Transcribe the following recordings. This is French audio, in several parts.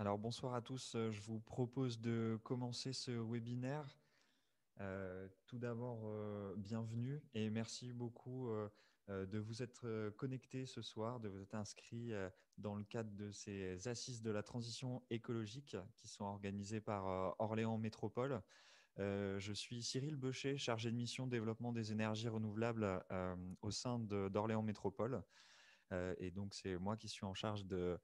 Alors bonsoir à tous, je vous propose de commencer ce webinaire. Tout d'abord, bienvenue et merci beaucoup de vous être connectés ce soir, de vous être inscrits dans le cadre de ces assises de la transition écologique qui sont organisées par Orléans Métropole. Je suis Cyril Beuchet, chargé de mission développement des énergies renouvelables au sein d'Orléans Métropole. Et donc, c'est moi qui suis en charge de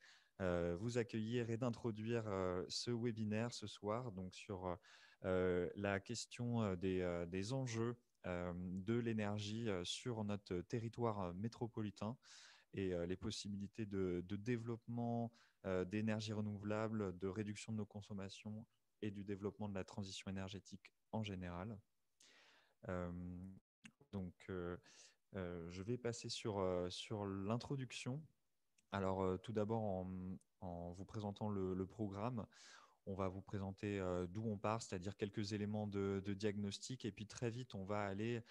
vous accueillir et d'introduire ce webinaire ce soir donc sur la question des enjeux de l'énergie sur notre territoire métropolitain et les possibilités de développement d'énergie renouvelable, de réduction de nos consommations et du développement de la transition énergétique en général. Euh, donc, je vais passer sur l'introduction. Alors, tout d'abord, en vous présentant le programme, on va vous présenter d'où on part, c'est-à-dire quelques éléments de diagnostic. Et puis, très vite, on va aller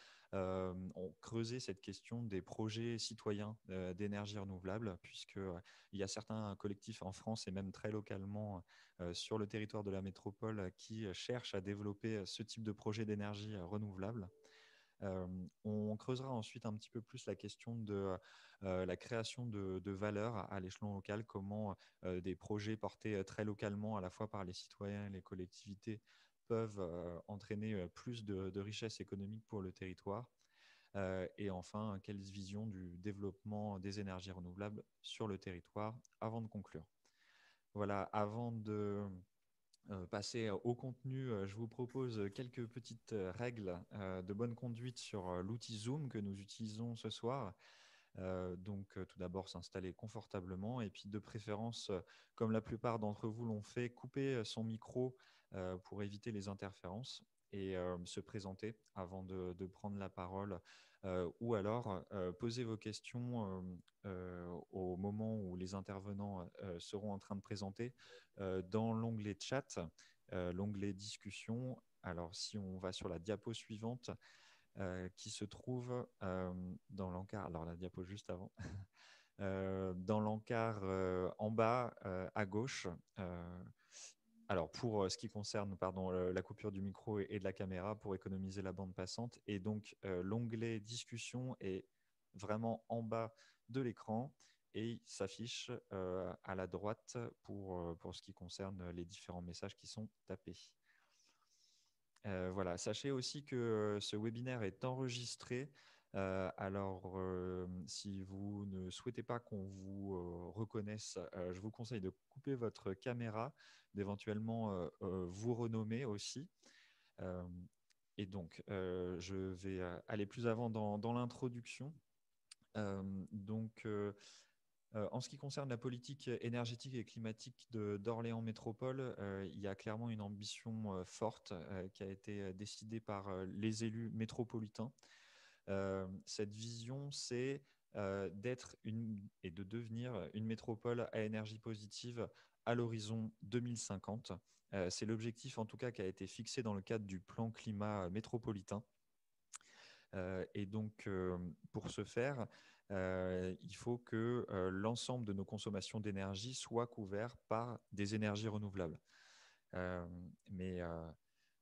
creuser cette question des projets citoyens d'énergie renouvelable, puisqu'il y a certains collectifs en France et même très localement sur le territoire de la métropole qui cherchent à développer ce type de projet d'énergie renouvelable. On creusera ensuite un petit peu plus la question de la création de valeur à l'échelon local, comment des projets portés très localement, à la fois par les citoyens et les collectivités, peuvent entraîner plus de richesse économique pour le territoire. Et enfin, quelle vision du développement des énergies renouvelables sur le territoire avant de conclure. Voilà, avant de passer au contenu, je vous propose quelques petites règles de bonne conduite sur l'outil Zoom que nous utilisons ce soir. Donc, tout d'abord, s'installer confortablement et puis de préférence, comme la plupart d'entre vous l'ont fait, couper son micro pour éviter les interférences et se présenter avant de prendre la parole ou alors poser vos questions au moment où les intervenants seront en train de présenter dans l'onglet chat, l'onglet discussion. Alors, si on va sur la diapo suivante, qui se trouve dans l'encart, alors la diapo juste avant, dans l'encart en bas à gauche. Alors, pour ce qui concerne pardon, la coupure du micro et de la caméra, pour économiser la bande passante. Et donc, l'onglet discussion est vraiment en bas de l'écran et il s'affiche à la droite pour ce qui concerne les différents messages qui sont tapés. Voilà. Sachez aussi que ce webinaire est enregistré. Alors, si vous ne souhaitez pas qu'on vous reconnaisse, je vous conseille de couper votre caméra, d'éventuellement vous renommer aussi. Euh, et donc, je vais aller plus avant dans l'introduction. En ce qui concerne la politique énergétique et climatique d'Orléans Métropole, il y a clairement une ambition forte qui a été décidée par les élus métropolitains. Cette vision, c'est d'être et de devenir une métropole à énergie positive à l'horizon 2050. C'est l'objectif en tout cas qui a été fixé dans le cadre du plan climat métropolitain. Et donc, pour ce faire, il faut que l'ensemble de nos consommations d'énergie soit couvert par des énergies renouvelables. Euh, mais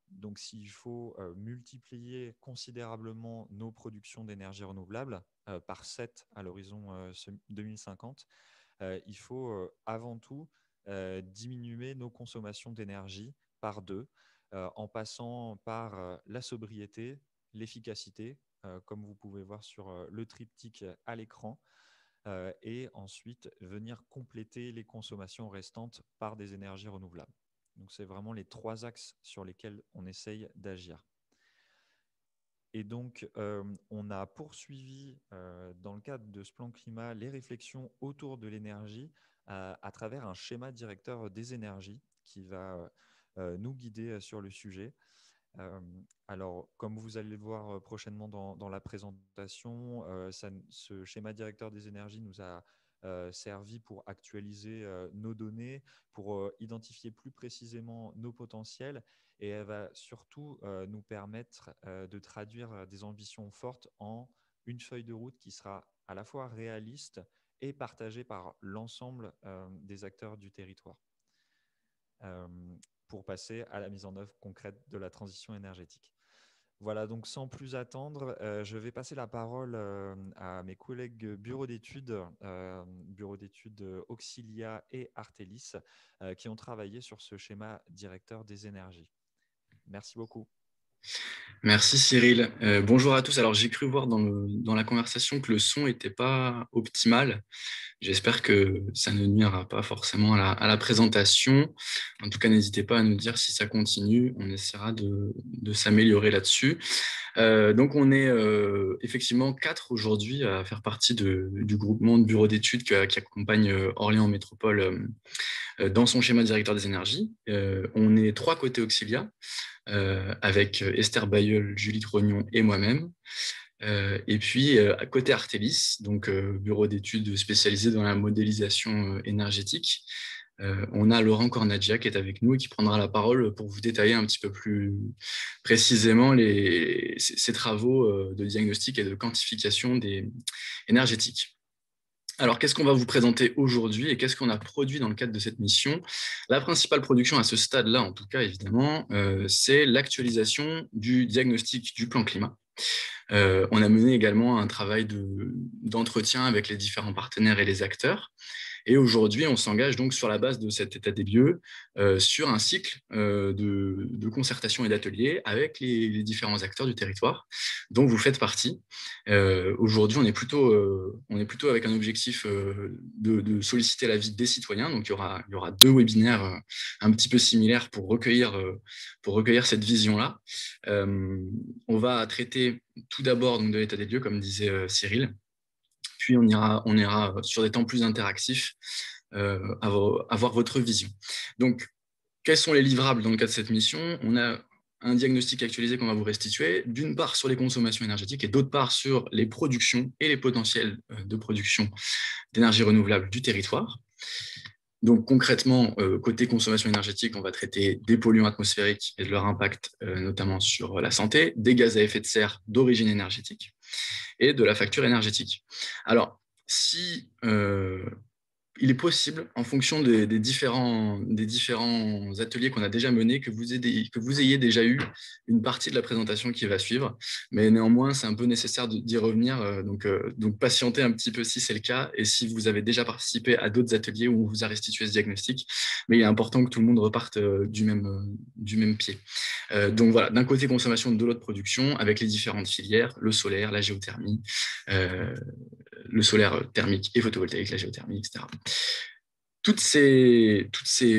donc, s'il faut multiplier considérablement nos productions d'énergie renouvelable par 7 à l'horizon 2050, il faut avant tout diminuer nos consommations d'énergie par 2 en passant par la sobriété, l'efficacité, comme vous pouvez voir sur le triptyque à l'écran, et ensuite venir compléter les consommations restantes par des énergies renouvelables. Donc, c'est vraiment les 3 axes sur lesquels on essaye d'agir. Et donc, on a poursuivi dans le cadre de ce plan climat les réflexions autour de l'énergie à travers un schéma directeur des énergies qui va nous guider sur le sujet. Euh, alors, comme vous allez le voir prochainement dans la présentation, ce schéma directeur des énergies nous a servi pour actualiser nos données, pour identifier plus précisément nos potentiels, et elle va surtout nous permettre de traduire des ambitions fortes en une feuille de route qui sera à la fois réaliste et partagée par l'ensemble des acteurs du territoire. euh, pour passer à la mise en œuvre concrète de la transition énergétique. Voilà, donc sans plus attendre, je vais passer la parole à mes collègues bureau d'études Auxilia et Artelis, qui ont travaillé sur ce schéma directeur des énergies. Merci beaucoup. Merci Cyril. Bonjour à tous. Alors j'ai cru voir dans la conversation que le son n'était pas optimal. J'espère que ça ne nuira pas forcément à la présentation. En tout cas, n'hésitez pas à nous dire si ça continue. On essaiera de s'améliorer là-dessus. Donc on est effectivement 4 aujourd'hui à faire partie du groupement de bureaux d'études qui accompagne Orléans Métropole dans son schéma directeur des énergies. On est 3 côtés Auxilia. Avec Esther Bayeul, Julie Trognon et moi-même. Et puis, à côté Artelis, donc bureau d'études spécialisé dans la modélisation énergétique, on a Laurent Cornagia qui est avec nous et qui prendra la parole pour vous détailler un petit peu plus précisément ces travaux de diagnostic et de quantification énergétiques. Alors, qu'est-ce qu'on va vous présenter aujourd'hui et qu'est-ce qu'on a produit dans le cadre de cette mission? La principale production à ce stade-là, en tout cas, évidemment, c'est l'actualisation du diagnostic du plan climat. On a mené également un travail d'entretien avec les différents partenaires et les acteurs. Et aujourd'hui, on s'engage donc sur la base de cet état des lieux sur un cycle de concertation et d'ateliers avec les différents acteurs du territoire dont vous faites partie. Aujourd'hui, on est plutôt avec un objectif de solliciter l'avis des citoyens. Donc, il y aura 2 webinaires un petit peu similaires pour recueillir cette vision-là. On va traiter tout d'abord de l'état des lieux, comme disait Cyril. Puis on ira sur des temps plus interactifs, avoir votre vision. Donc, quels sont les livrables dans le cadre de cette mission? On a un diagnostic actualisé qu'on va vous restituer, d'une part sur les consommations énergétiques et d'autre part sur les productions et les potentiels de production d'énergie renouvelable du territoire. Donc concrètement, côté consommation énergétique, on va traiter des polluants atmosphériques et de leur impact, notamment sur la santé, des gaz à effet de serre d'origine énergétique et de la facture énergétique. Alors, si il est possible, en fonction des différents ateliers qu'on a déjà menés, que vous ayez déjà eu une partie de la présentation qui va suivre. Mais néanmoins, c'est un peu nécessaire d'y revenir. Donc, patientez un petit peu si c'est le cas et si vous avez déjà participé à d'autres ateliers où on vous a restitué ce diagnostic. Mais il est important que tout le monde reparte du même pied. Donc voilà, d'un côté consommation, de l'autre production, avec les différentes filières, le solaire, la géothermie, le solaire thermique et photovoltaïque, la géothermie, etc. Toutes ces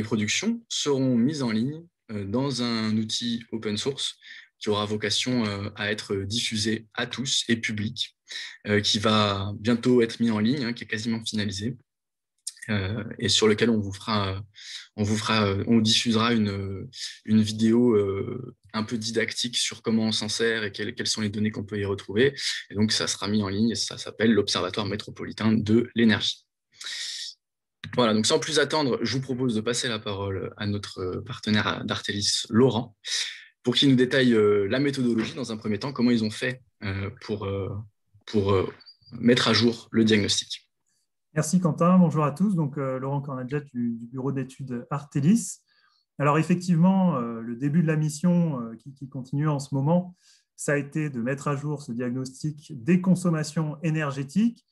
productions seront mises en ligne dans un outil open source qui aura vocation à être diffusé à tous et public, qui va bientôt être mis en ligne, qui est quasiment finalisé, et sur lequel on diffusera une vidéo un peu didactique sur comment on s'en sert et quelles sont les données qu'on peut y retrouver. Et donc, ça sera mis en ligne et ça s'appelle l'Observatoire métropolitain de l'énergie. Voilà, donc sans plus attendre, je vous propose de passer la parole à notre partenaire d'Artelis, Laurent, pour qu'il nous détaille la méthodologie dans un premier temps, comment ils ont fait pour mettre à jour le diagnostic. Merci Quentin, bonjour à tous. Donc, Laurent Cornaget du bureau d'études Artelis. Alors effectivement, le début de la mission qui continue en ce moment, ça a été de mettre à jour ce diagnostic des consommations énergétiques.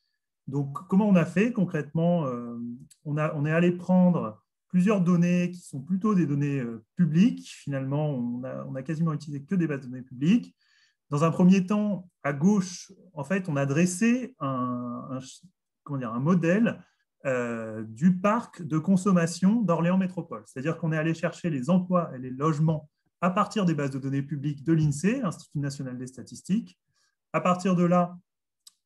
Donc comment on a fait concrètement? On est allé prendre plusieurs données qui sont plutôt des données publiques. Finalement, on a quasiment utilisé que des bases de données publiques. Dans un premier temps, à gauche, en fait, on a dressé un modèle du parc de consommation d'Orléans Métropole. C'est-à-dire qu'on est allé chercher les emplois et les logements à partir des bases de données publiques de l'INSEE, l'Institut national des statistiques. À partir de là,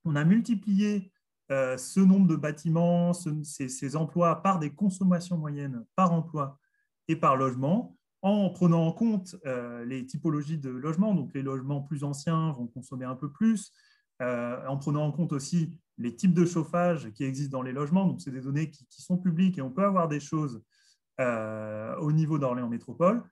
on a multiplié ce nombre de bâtiments, ces emplois par des consommations moyennes par emploi et par logement, en prenant en compte les typologies de logements. Donc les logements plus anciens vont consommer un peu plus, en prenant en compte aussi les types de chauffage qui existent dans les logements. Donc c'est des données qui sont publiques et on peut avoir des choses au niveau d'Orléans Métropole,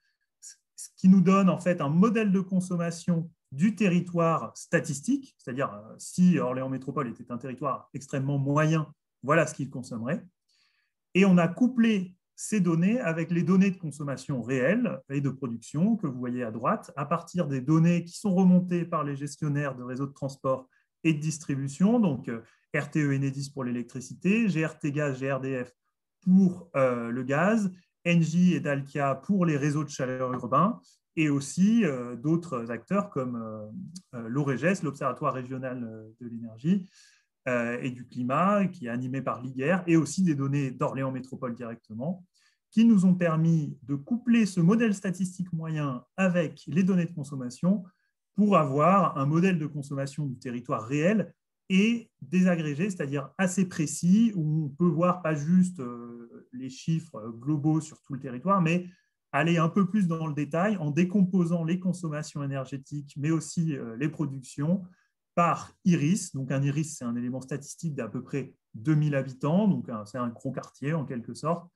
ce qui nous donne en fait un modèle de consommation du territoire statistique, c'est-à-dire si Orléans Métropole était un territoire extrêmement moyen, voilà ce qu'il consommerait. Et on a couplé ces données avec les données de consommation réelles et de production que vous voyez à droite, à partir des données qui sont remontées par les gestionnaires de réseaux de transport et de distribution, donc RTE Enedis pour l'électricité, GRT Gaz, GRDF pour le gaz, Engie et Dalkia pour les réseaux de chaleur urbains, et aussi d'autres acteurs comme l'OREGES, l'Observatoire régional de l'énergie et du climat, qui est animé par l'IGER, et aussi des données d'Orléans Métropole directement, qui nous ont permis de coupler ce modèle statistique moyen avec les données de consommation pour avoir un modèle de consommation du territoire réel et désagrégé, c'est-à-dire assez précis, où on peut voir pas juste les chiffres globaux sur tout le territoire, mais aller un peu plus dans le détail en décomposant les consommations énergétiques, mais aussi les productions par iris. Donc un iris, c'est un élément statistique d'à peu près 2000 habitants, donc c'est un gros quartier en quelque sorte.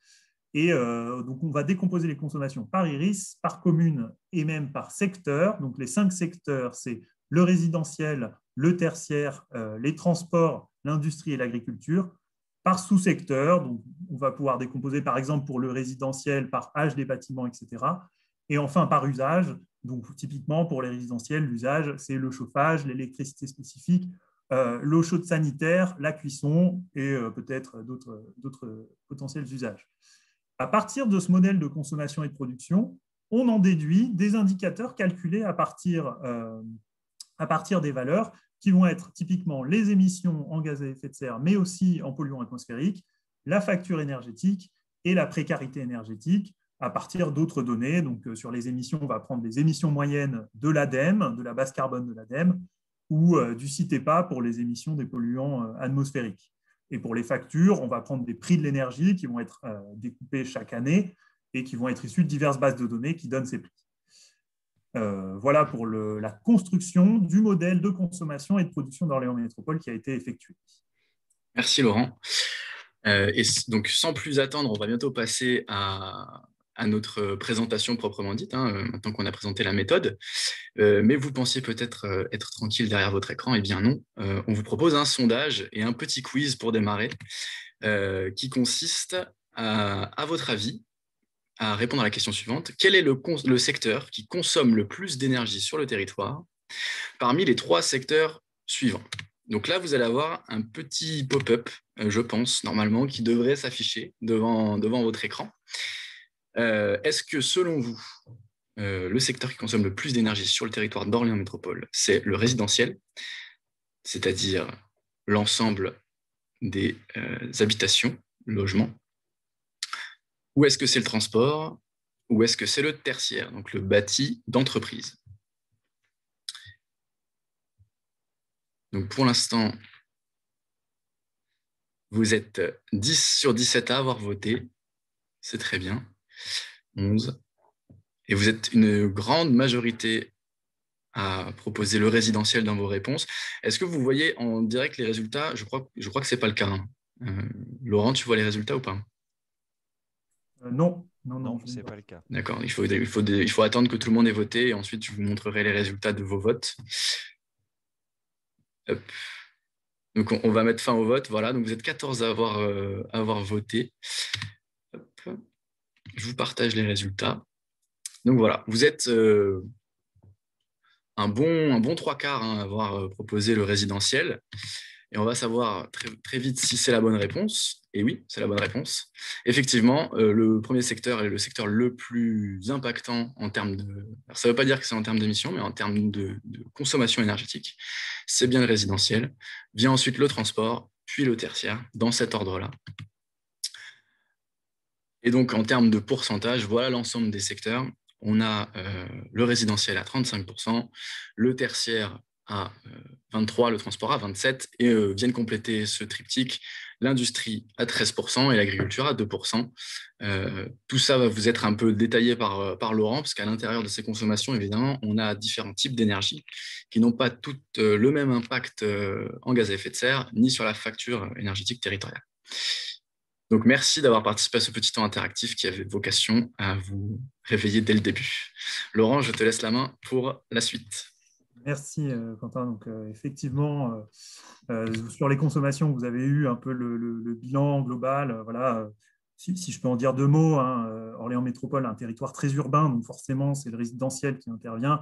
Et donc on va décomposer les consommations par iris, par commune et même par secteur. Donc les 5 secteurs, c'est le résidentiel, le tertiaire, les transports, l'industrie et l'agriculture. Par sous-secteur, donc on va pouvoir décomposer par exemple pour le résidentiel par âge des bâtiments, etc. Et enfin par usage, donc typiquement pour les résidentiels, l'usage, c'est le chauffage, l'électricité spécifique, l'eau chaude sanitaire, la cuisson et peut-être d'autres potentiels usages. À partir de ce modèle de consommation et de production, on en déduit des indicateurs calculés à partir des valeurs qui vont être typiquement les émissions en gaz à effet de serre, mais aussi en polluants atmosphériques, la facture énergétique et la précarité énergétique à partir d'autres données. Donc, sur les émissions, on va prendre les émissions moyennes de l'ADEME, de la base carbone de l'ADEME, ou du CITEPA pour les émissions des polluants atmosphériques. Et pour les factures, on va prendre des prix de l'énergie qui vont être découpés chaque année et qui vont être issus de diverses bases de données qui donnent ces prix. Voilà pour la construction du modèle de consommation et de production d'Orléans Métropole qui a été effectué. Merci Laurent. Et donc, sans plus attendre, on va bientôt passer à notre présentation proprement dite, maintenant qu'on a présenté la méthode. Mais vous pensiez peut-être être tranquille derrière votre écran. Eh bien non, on vous propose un sondage et un petit quiz pour démarrer qui consiste à votre avis, à répondre à la question suivante. Quel est le secteur qui consomme le plus d'énergie sur le territoire parmi les 3 secteurs suivants? Donc là, vous allez avoir un petit pop-up, je pense, normalement, qui devrait s'afficher devant votre écran. Est-ce que, selon vous, le secteur qui consomme le plus d'énergie sur le territoire d'Orléans Métropole, c'est le résidentiel, c'est-à-dire l'ensemble des habitations, logements, ou est-ce que c'est le transport, ou est-ce que c'est le tertiaire, donc le bâti d'entreprise? Donc pour l'instant, vous êtes 10 sur 17 à avoir voté, c'est très bien, 11. Et vous êtes une grande majorité à proposer le résidentiel dans vos réponses. Est-ce que vous voyez en direct les résultats? Je crois que ce n'est pas le cas. Laurent, tu vois les résultats ou pas? Non, ce n'est pas le cas. D'accord, il faut attendre que tout le monde ait voté et ensuite je vous montrerai les résultats de vos votes. Hop. Donc on va mettre fin au vote. Voilà, donc vous êtes 14 à avoir voté. Hop. Je vous partage les résultats. Donc voilà, vous êtes un bon 3/4 à avoir proposé le résidentiel. Et on va savoir très, très vite si c'est la bonne réponse. Et oui, c'est la bonne réponse. Effectivement, le premier secteur est le secteur le plus impactant en termes de... Alors, ça ne veut pas dire que c'est en termes d'émissions, mais en termes de consommation énergétique. C'est bien le résidentiel. Vient ensuite le transport, puis le tertiaire, dans cet ordre-là. Et donc, en termes de pourcentage, voilà l'ensemble des secteurs. On a le résidentiel à 35%, le tertiaire à 23%, le transport à 27%, et viennent compléter ce triptyque l'industrie à 13% et l'agriculture à 2%. Tout ça va vous être un peu détaillé par Laurent, parce qu'à l'intérieur de ces consommations, évidemment, on a différents types d'énergie qui n'ont pas toutes le même impact en gaz à effet de serre, ni sur la facture énergétique territoriale. Donc, merci d'avoir participé à ce petit temps interactif qui avait vocation à vous réveiller dès le début. Laurent, je te laisse la main pour la suite. Merci Quentin. Donc, effectivement, sur les consommations, vous avez eu un peu le bilan global. Voilà, si je peux en dire deux mots, hein, Orléans Métropole, un territoire très urbain, donc forcément, c'est le résidentiel qui intervient,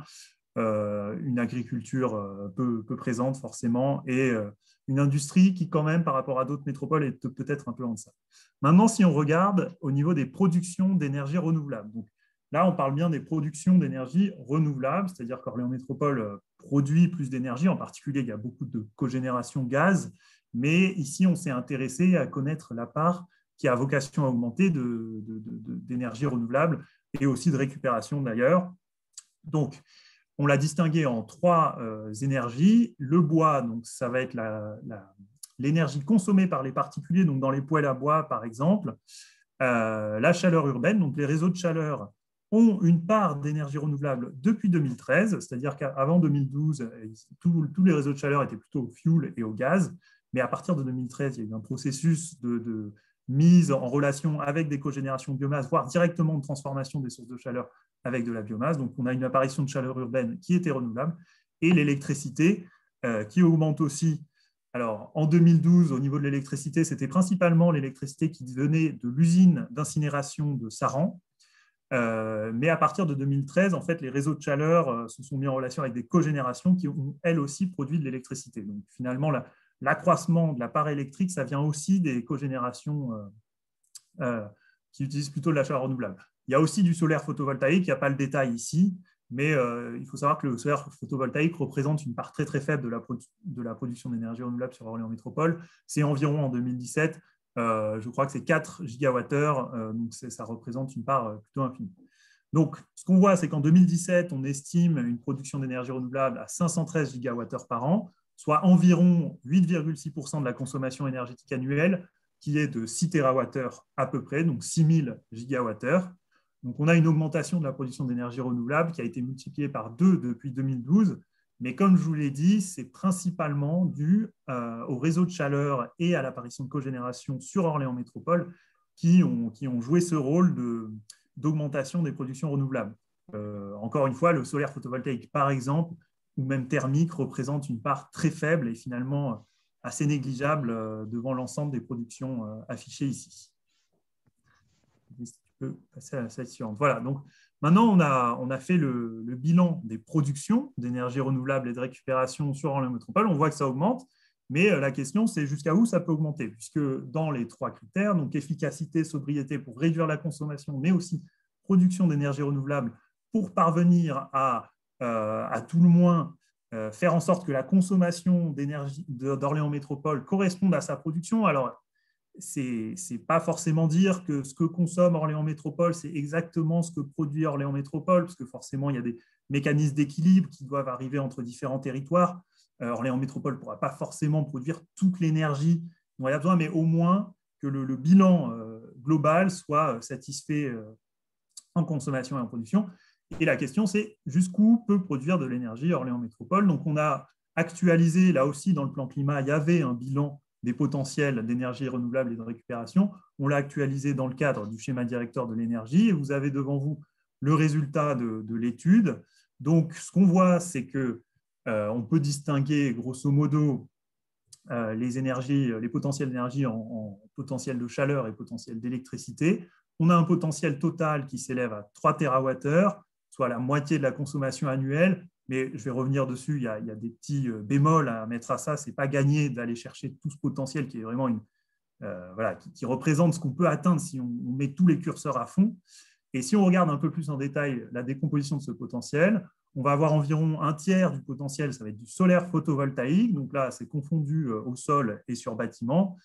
une agriculture peu présente forcément, et une industrie qui, quand même, par rapport à d'autres métropoles, est peut-être un peu en deçà. Maintenant, si on regarde au niveau des productions d'énergie renouvelable, donc là, on parle bien des productions d'énergie renouvelable, c'est-à-dire qu'Orléans Métropole produit plus d'énergie. En particulier, il y a beaucoup de cogénération gaz, mais ici, on s'est intéressé à connaître la part qui a vocation à augmenter d'énergie renouvelable et aussi de récupération d'ailleurs. Donc, on l'a distingué en trois énergies. Le bois, donc ça va être l'énergie consommée par les particuliers, donc dans les poêles à bois par exemple. La chaleur urbaine, donc les réseaux de chaleur ont une part d'énergie renouvelable depuis 2013, c'est-à-dire qu'avant 2012, tous les réseaux de chaleur étaient plutôt au fioul et au gaz, mais à partir de 2013, il y a eu un processus de mise en relation avec des cogénérations de biomasse, voire directement de transformation des sources de chaleur avec de la biomasse. Donc, on a une apparition de chaleur urbaine qui était renouvelable et l'électricité qui augmente aussi. Alors, en 2012, au niveau de l'électricité, c'était principalement l'électricité qui venait de l'usine d'incinération de Saran. Mais à partir de 2013, en fait, les réseaux de chaleur se sont mis en relation avec des cogénérations qui ont, elles aussi, produit de l'électricité. Donc, finalement, l'accroissement de la part électrique, ça vient aussi des cogénérations qui utilisent plutôt de la chaleur renouvelable. Il y a aussi du solaire photovoltaïque, il n'y a pas le détail ici, mais il faut savoir que le solaire photovoltaïque représente une part très très faible de la production d'énergie renouvelable sur Orléans Métropole. C'est environ en 2017, je crois que c'est 4 gigawattheures, donc ça représente une part plutôt infinie. Donc, ce qu'on voit, c'est qu'en 2017, on estime une production d'énergie renouvelable à 513 gigawattheures par an, soit environ 8,6% de la consommation énergétique annuelle, qui est de 6 TWh à peu près, donc 6000 gigawattheures. Donc, on a une augmentation de la production d'énergie renouvelable qui a été multipliée par 2 depuis 2012. Mais comme je vous l'ai dit, c'est principalement dû au réseau de chaleur et à l'apparition de cogénération sur Orléans Métropole qui ont joué ce rôle d'augmentation des productions renouvelables. Encore une fois, le solaire photovoltaïque, par exemple, ou même thermique, représente une part très faible et finalement assez négligeable devant l'ensemble des productions affichées ici. Si tu peux passer à la slide suivante. Voilà, donc maintenant on a fait le bilan des productions d'énergie renouvelable et de récupération sur Orléans Métropole. On voit que ça augmente, mais la question c'est jusqu'à où ça peut augmenter, puisque dans les trois critères, donc efficacité, sobriété pour réduire la consommation, mais aussi production d'énergie renouvelable pour parvenir à tout le moins faire en sorte que la consommation d'énergie d'Orléans Métropole corresponde à sa production. Alors, c'est pas forcément dire que ce que consomme Orléans Métropole, c'est exactement ce que produit Orléans Métropole, parce que forcément, il y a des mécanismes d'équilibre qui doivent arriver entre différents territoires. Orléans Métropole ne pourra pas forcément produire toute l'énergie dont il y a besoin, mais au moins que le bilan global soit satisfait en consommation et en production. Et la question, c'est jusqu'où peut produire de l'énergie Orléans Métropole. Donc, on a actualisé, là aussi, dans le plan climat, il y avait un bilan des potentiels d'énergie renouvelable et de récupération. On l'a actualisé dans le cadre du schéma directeur de l'énergie. Et vous avez devant vous le résultat de l'étude. Donc, ce qu'on voit, c'est qu'on peut distinguer, grosso modo, les potentiels d'énergie en potentiel de chaleur et potentiel d'électricité. On a un potentiel total qui s'élève à 3 TWh, soit la moitié de la consommation annuelle. Mais je vais revenir dessus, il y a des petits bémols à mettre à ça. Ce n'est pas gagné d'aller chercher tout ce potentiel qui est vraiment qui représente ce qu'on peut atteindre si on met tous les curseurs à fond. Et si on regarde un peu plus en détail la décomposition de ce potentiel, on va avoir environ un tiers du potentiel, ça va être du solaire photovoltaïque. Donc là, c'est confondu au sol et sur bâtiment.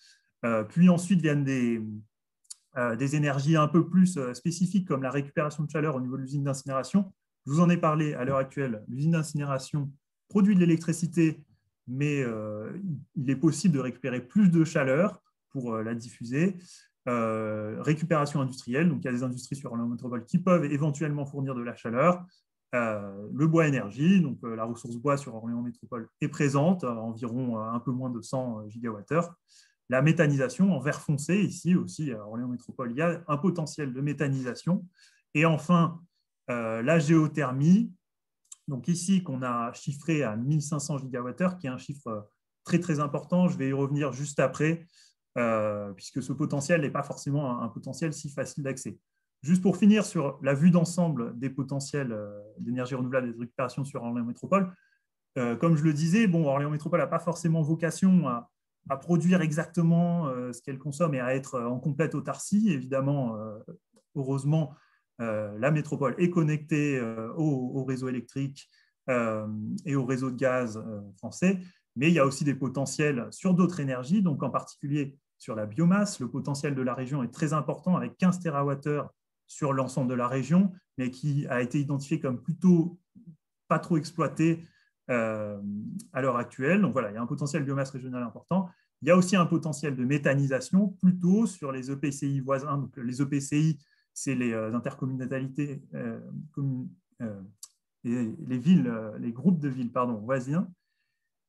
Puis ensuite viennent des énergies un peu plus spécifiques comme la récupération de chaleur au niveau de l'usine d'incinération. Je vous en ai parlé à l'heure actuelle. L'usine d'incinération produit de l'électricité, mais il est possible de récupérer plus de chaleur pour la diffuser. Récupération industrielle, donc il y a des industries sur Orléans Métropole qui peuvent éventuellement fournir de la chaleur. Le bois énergie, donc la ressource bois sur Orléans Métropole est présente, environ un peu moins de 100 gigawattheures. La méthanisation en vert foncé, ici aussi à Orléans Métropole, il y a un potentiel de méthanisation. Et enfin, la géothermie, donc ici qu'on a chiffré à 1500 gigawattheures, qui est un chiffre très très important, je vais y revenir juste après. puisque ce potentiel n'est pas forcément un potentiel si facile d'accès. Juste pour finir sur la vue d'ensemble des potentiels d'énergie renouvelable et de récupération sur Orléans Métropole, comme je le disais, Orléans Métropole n'a pas forcément vocation à produire exactement ce qu'elle consomme et à être en complète autarcie. Évidemment, heureusement, la métropole est connectée au réseau électrique et au réseau de gaz français, mais il y a aussi des potentiels sur d'autres énergies, donc en particulier sur la biomasse. Le potentiel de la région est très important, avec 15 TWh sur l'ensemble de la région, mais qui a été identifié comme plutôt pas trop exploité à l'heure actuelle. Donc voilà, il y a un potentiel biomasse régional important. Il y a aussi un potentiel de méthanisation plutôt sur les EPCI voisins. Donc les EPCI, c'est les intercommunalités, les villes, les groupes de villes voisins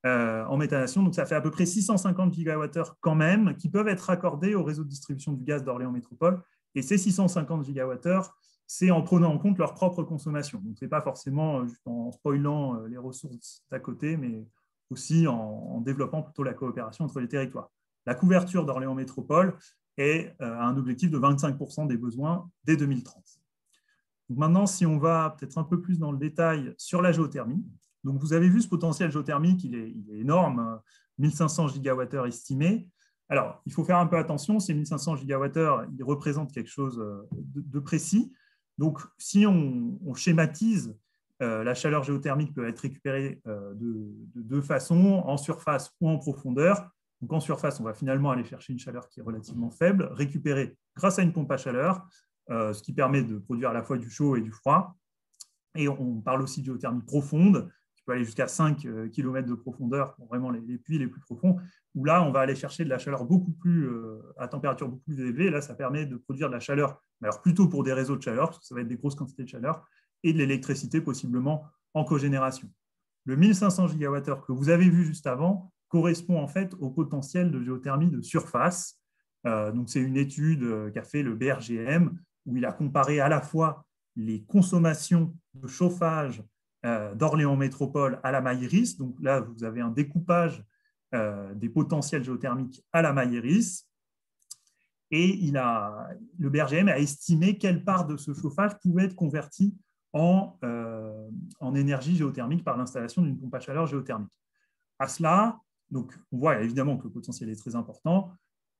en méthanisation. Donc ça fait à peu près 650 gigawattheures quand même qui peuvent être raccordés au réseau de distribution du gaz d'Orléans Métropole. Et ces 650 gigawattheures, c'est en prenant en compte leur propre consommation. Donc, ce n'est pas forcément juste en spoilant les ressources d'à côté, mais aussi en développant plutôt la coopération entre les territoires. La couverture d'Orléans Métropole est à un objectif de 25% des besoins dès 2030. Donc maintenant, si on va peut-être un peu plus dans le détail sur la géothermie, donc vous avez vu ce potentiel géothermique, il est énorme, 1500 gigawattheures estimés. Alors, il faut faire un peu attention, ces 1500 gigawattheures, ils représentent quelque chose de précis. Donc, si on schématise, la chaleur géothermique peut être récupérée de deux façons, en surface ou en profondeur. Donc, en surface, on va finalement aller chercher une chaleur qui est relativement faible, récupérée grâce à une pompe à chaleur, ce qui permet de produire à la fois du chaud et du froid. Et on parle aussi de géothermie profonde, qui peut aller jusqu'à 5 km de profondeur pour vraiment les puits les plus profonds, où là, on va aller chercher de la chaleur beaucoup plus, à température beaucoup plus élevée. Et là, ça permet de produire de la chaleur, alors plutôt pour des réseaux de chaleur, parce que ça va être des grosses quantités de chaleur, et de l'électricité possiblement en cogénération. Le 1500 gigawattheures que vous avez vu juste avant correspond en fait au potentiel de géothermie de surface. Donc, c'est une étude qu'a fait le BRGM, où il a comparé à la fois les consommations de chauffage d'Orléans Métropole à la Mailleris. Donc là, vous avez un découpage des potentiels géothermiques à la Mailleris. Et le BRGM a estimé quelle part de ce chauffage pouvait être convertie en énergie géothermique par l'installation d'une pompe à chaleur géothermique. À cela, donc, on voit évidemment que le potentiel est très important.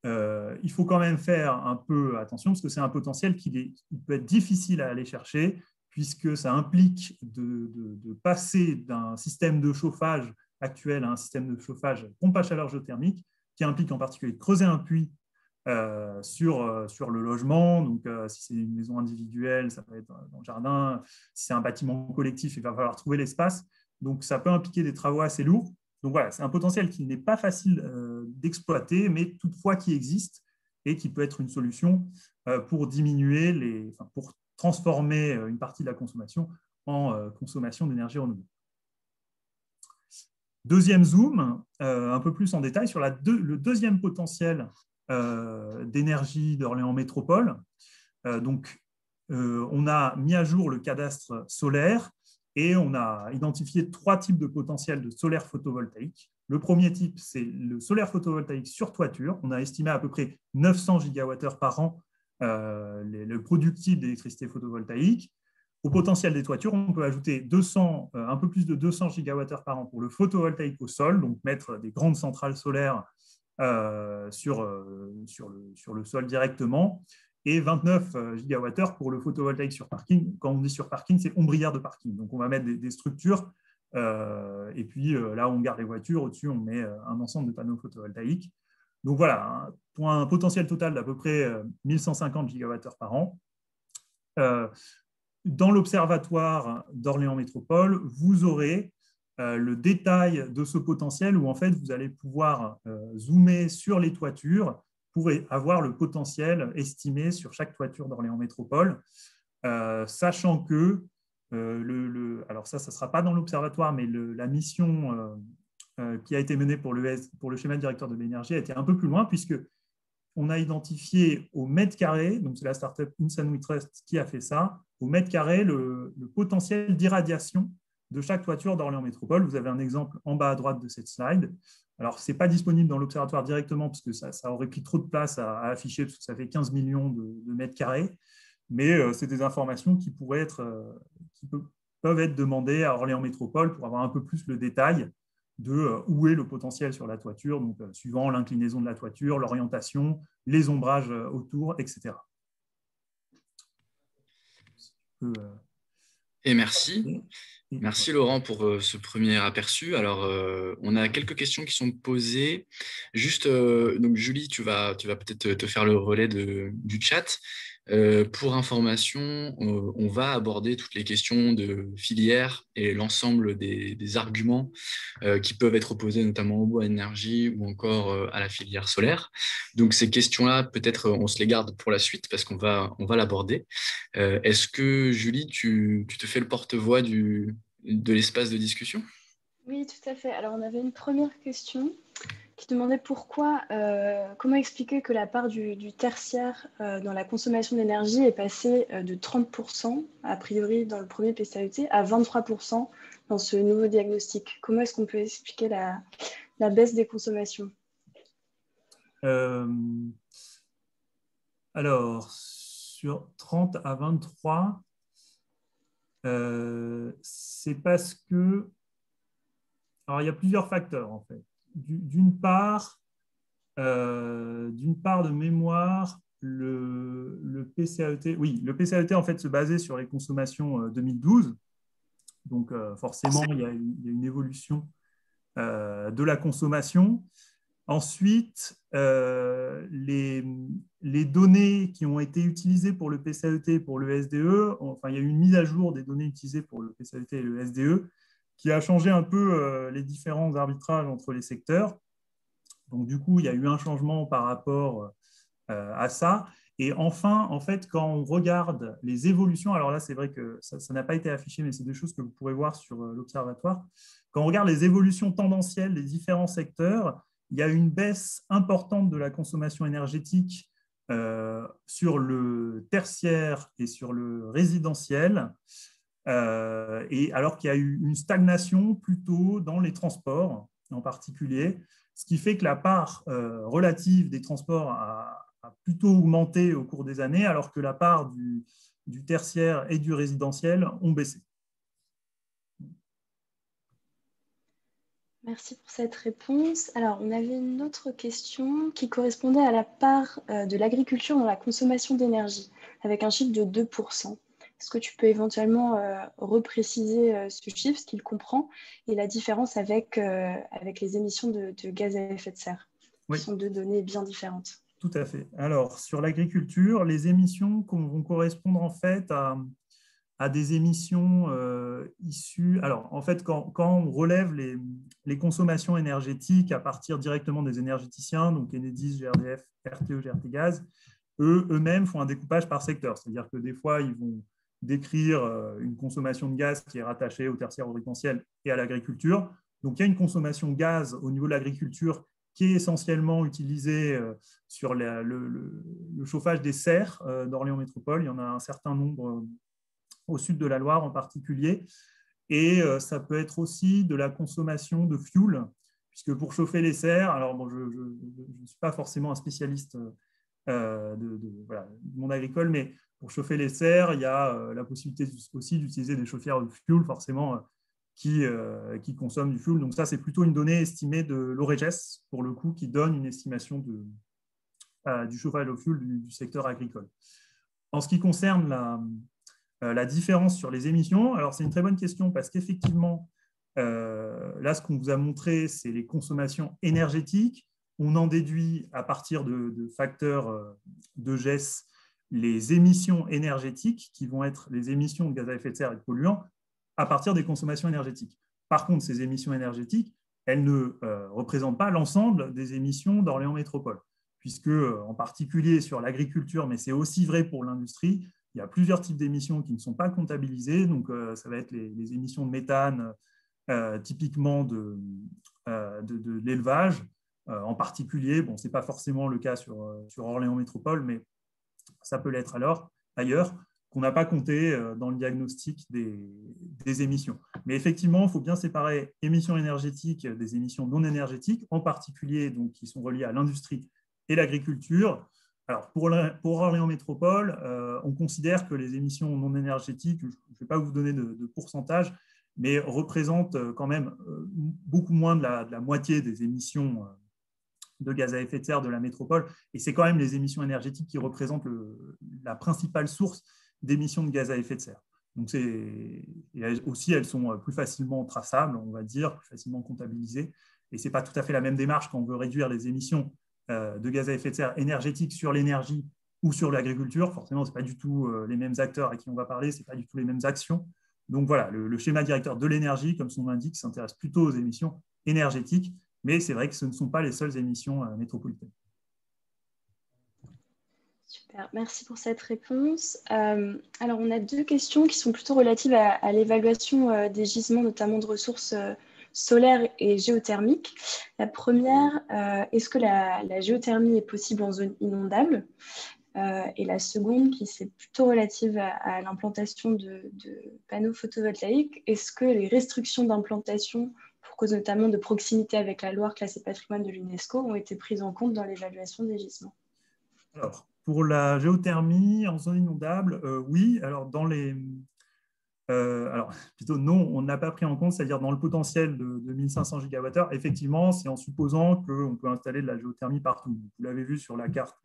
Il faut quand même faire un peu attention parce que c'est un potentiel qui peut être difficile à aller chercher puisque ça implique de passer d'un système de chauffage actuel à un système de chauffage pompe à chaleur géothermique qui implique en particulier de creuser un puits sur le logement. Donc, si c'est une maison individuelle, ça va être dans le jardin. Si c'est un bâtiment collectif, il va falloir trouver l'espace. Donc, ça peut impliquer des travaux assez lourds. Donc voilà, c'est un potentiel qui n'est pas facile d'exploiter, mais toutefois qui existe et qui peut être une solution pour diminuer pour transformer une partie de la consommation en consommation d'énergie renouvelable. Deuxième zoom, un peu plus en détail sur le deuxième potentiel d'énergie d'Orléans Métropole. Donc, on a mis à jour le cadastre solaire et on a identifié 3 types de potentiels de solaire photovoltaïque. Le premier type, c'est le solaire photovoltaïque sur toiture. On a estimé à peu près 900 gigawattheures par an le productible d'électricité photovoltaïque. Au potentiel des toitures, on peut ajouter un peu plus de 200 gigawattheures par an pour le photovoltaïque au sol, donc mettre des grandes centrales solaires sur le sol directement, et 29 gigawattheures pour le photovoltaïque sur parking. Quand on dit sur parking, c'est ombrière de parking. Donc, on va mettre des structures, et puis là où on garde les voitures, au-dessus, on met un ensemble de panneaux photovoltaïques. Donc, voilà, pour un potentiel total d'à peu près 1150 gigawattheures par an. Dans l'observatoire d'Orléans Métropole, vous aurez le détail de ce potentiel où en fait vous allez pouvoir zoomer sur les toitures pour avoir le potentiel estimé sur chaque toiture d'Orléans Métropole, sachant que alors ça ne sera pas dans l'observatoire, mais la mission qui a été menée pour le schéma directeur de l'énergie a été un peu plus loin puisque on a identifié au mètre carré, donc c'est la startup InSun We Trust qui a fait ça, au mètre carré le potentiel d'irradiation de chaque toiture d'Orléans Métropole. Vous avez un exemple en bas à droite de cette slide. Alors, ce n'est pas disponible dans l'observatoire directement parce que ça aurait pris trop de place à afficher parce que ça fait 15 millions de mètres carrés. Mais c'est des informations qui pourraient être, peuvent être demandées à Orléans Métropole pour avoir un peu plus le détail de où est le potentiel sur la toiture, donc suivant l'inclinaison de la toiture, l'orientation, les ombrages autour, etc. Et merci. Merci Laurent pour ce premier aperçu. Alors, on a quelques questions qui sont posées. Juste, donc Julie, tu vas peut-être te faire le relais du chat. Pour information, on va aborder toutes les questions de filière et l'ensemble des arguments qui peuvent être opposés notamment au bois à énergie ou encore à la filière solaire. Donc ces questions-là, peut-être on se les garde pour la suite parce qu'on va l'aborder. Est-ce que Julie, tu te fais le porte-voix de l'espace de discussion? Oui, tout à fait. Alors on avait une première question qui demandait comment expliquer que la part du tertiaire dans la consommation d'énergie est passée de 30%, a priori dans le premier PCAET, à 23% dans ce nouveau diagnostic. Comment est-ce qu'on peut expliquer la baisse des consommations? Alors, sur 30 à 23, c'est parce que... Alors, il y a plusieurs facteurs, en fait. D'une part, de mémoire, le PCAET, oui, le PCAET en fait se basait sur les consommations 2012, donc forcément il y a une évolution de la consommation. Ensuite, les données qui ont été utilisées pour le PCAET et pour le SDE, enfin il y a eu une mise à jour des données utilisées pour le PCAET et le SDE qui a changé un peu les différents arbitrages entre les secteurs. Donc, du coup, il y a eu un changement par rapport à ça. Et enfin, en fait, quand on regarde les évolutions, alors là, c'est vrai que ça n'a pas été affiché, mais c'est des choses que vous pourrez voir sur l'observatoire. Quand on regarde les évolutions tendancielles des différents secteurs, il y a une baisse importante de la consommation énergétique sur le tertiaire et sur le résidentiel, et alors qu'il y a eu une stagnation plutôt dans les transports en particulier, ce qui fait que la part relative des transports a plutôt augmenté au cours des années, alors que la part du tertiaire et du résidentiel ont baissé. Merci pour cette réponse. Alors, on avait une autre question qui correspondait à la part de l'agriculture dans la consommation d'énergie, avec un chiffre de 2%. Est-ce que tu peux éventuellement repréciser ce chiffre, ce qu'il comprend, et la différence avec les émissions de gaz à effet de serre, qui sont deux données bien différentes? Tout à fait. Alors, sur l'agriculture, les émissions vont correspondre en fait à des émissions issues... Alors, en fait, quand on relève les consommations énergétiques à partir directement des énergéticiens, donc Enedis, GRDF, RTE, GRT Gaz, eux-mêmes font un découpage par secteur. C'est-à-dire que des fois, ils vont décrire une consommation de gaz qui est rattachée au tertiaire, au résidentiel et à l'agriculture. Donc, il y a une consommation gaz au niveau de l'agriculture qui est essentiellement utilisée sur le chauffage des serres d'Orléans Métropole. Il y en a un certain nombre au sud de la Loire en particulier. Et ça peut être aussi de la consommation de fuel, puisque pour chauffer les serres, alors bon, je ne suis pas forcément un spécialiste du monde agricole, mais pour chauffer les serres, il y a la possibilité aussi d'utiliser des chauffières de fuel, forcément, qui consomment du fuel. Donc ça, c'est plutôt une donnée estimée de l'OREGES, pour le coup, qui donne une estimation du chauffage au fuel du secteur agricole. En ce qui concerne la différence sur les émissions, alors c'est une très bonne question parce qu'effectivement, là, ce qu'on vous a montré, c'est les consommations énergétiques. On en déduit à partir de facteurs de GES les émissions énergétiques qui vont être les émissions de gaz à effet de serre et de polluants à partir des consommations énergétiques. Par contre, ces émissions énergétiques, elles ne représentent pas l'ensemble des émissions d'Orléans Métropole, puisque en particulier sur l'agriculture, mais c'est aussi vrai pour l'industrie, il y a plusieurs types d'émissions qui ne sont pas comptabilisées. Donc, ça va être les émissions de méthane, typiquement de l'élevage. En particulier, bon, ce n'est pas forcément le cas sur Orléans Métropole, mais ça peut l'être ailleurs, qu'on n'a pas compté dans le diagnostic des émissions. Mais effectivement, il faut bien séparer émissions énergétiques des émissions non énergétiques, en particulier donc, qui sont reliées à l'industrie et l'agriculture. Alors, pour Orléans Métropole, on considère que les émissions non énergétiques, je ne vais pas vous donner de pourcentage, mais représentent quand même beaucoup moins de la moitié des émissions de gaz à effet de serre de la métropole. Et c'est quand même les émissions énergétiques qui représentent la principale source d'émissions de gaz à effet de serre. Donc aussi, elles sont plus facilement traçables, on va dire, plus facilement comptabilisées. Et ce n'est pas tout à fait la même démarche quand on veut réduire les émissions de gaz à effet de serre énergétiques sur l'énergie ou sur l'agriculture. Forcément, ce n'est pas du tout les mêmes acteurs à qui on va parler, ce n'est pas du tout les mêmes actions. Donc voilà, le schéma directeur de l'énergie, comme son nom l'indique, s'intéresse plutôt aux émissions énergétiques, mais c'est vrai que ce ne sont pas les seules émissions métropolitaines. Super, merci pour cette réponse. Alors, on a 2 questions qui sont plutôt relatives à l'évaluation des gisements, notamment de ressources solaires et géothermiques. La première, est-ce que la géothermie est possible en zone inondable ? Et la seconde, qui c'est plutôt relative à l'implantation de panneaux photovoltaïques, est-ce que les restrictions d'implantation, pour cause notamment de proximité avec la Loire classée patrimoine de l'UNESCO, ont été prises en compte dans l'évaluation des gisements ? Alors, pour la géothermie en zone inondable, oui. Alors, alors, plutôt non, on n'a pas pris en compte, c'est-à-dire dans le potentiel de 1500 gigawattheures, effectivement, c'est en supposant qu'on peut installer de la géothermie partout. Vous l'avez vu sur la carte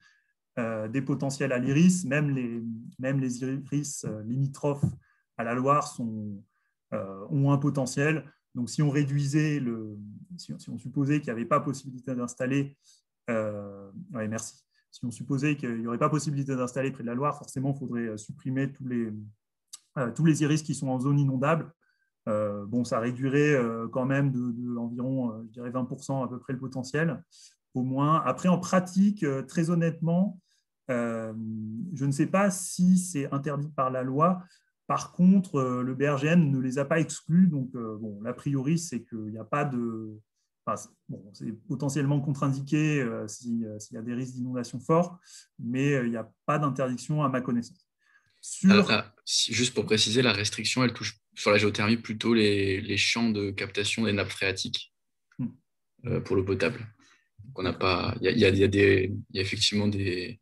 des potentiels à l'IRIS, même les IRIS limitrophes à la Loire ont un potentiel. Donc, si on réduisait si on supposait qu'il n'y avait pas possibilité d'installer, oui, merci. Si on supposait qu'il n'y aurait pas possibilité d'installer près de la Loire, forcément, il faudrait supprimer tous les iris qui sont en zone inondable. Bon, ça réduirait quand même d'environ, je dirais, 20% à peu près le potentiel, au moins. Après, en pratique, très honnêtement, je ne sais pas si c'est interdit par la loi. Par contre, le BRGN ne les a pas exclus. Donc, bon, l'a priori, c'est qu'il n'y a pas de... Enfin, bon, c'est potentiellement contre-indiqué s'il y a des risques d'inondation forts, mais il n'y a pas d'interdiction à ma connaissance. Juste pour préciser, la restriction, elle touche sur la géothermie plutôt les champs de captation des nappes phréatiques pour l'eau potable. Donc on n'a pas, il y a effectivement des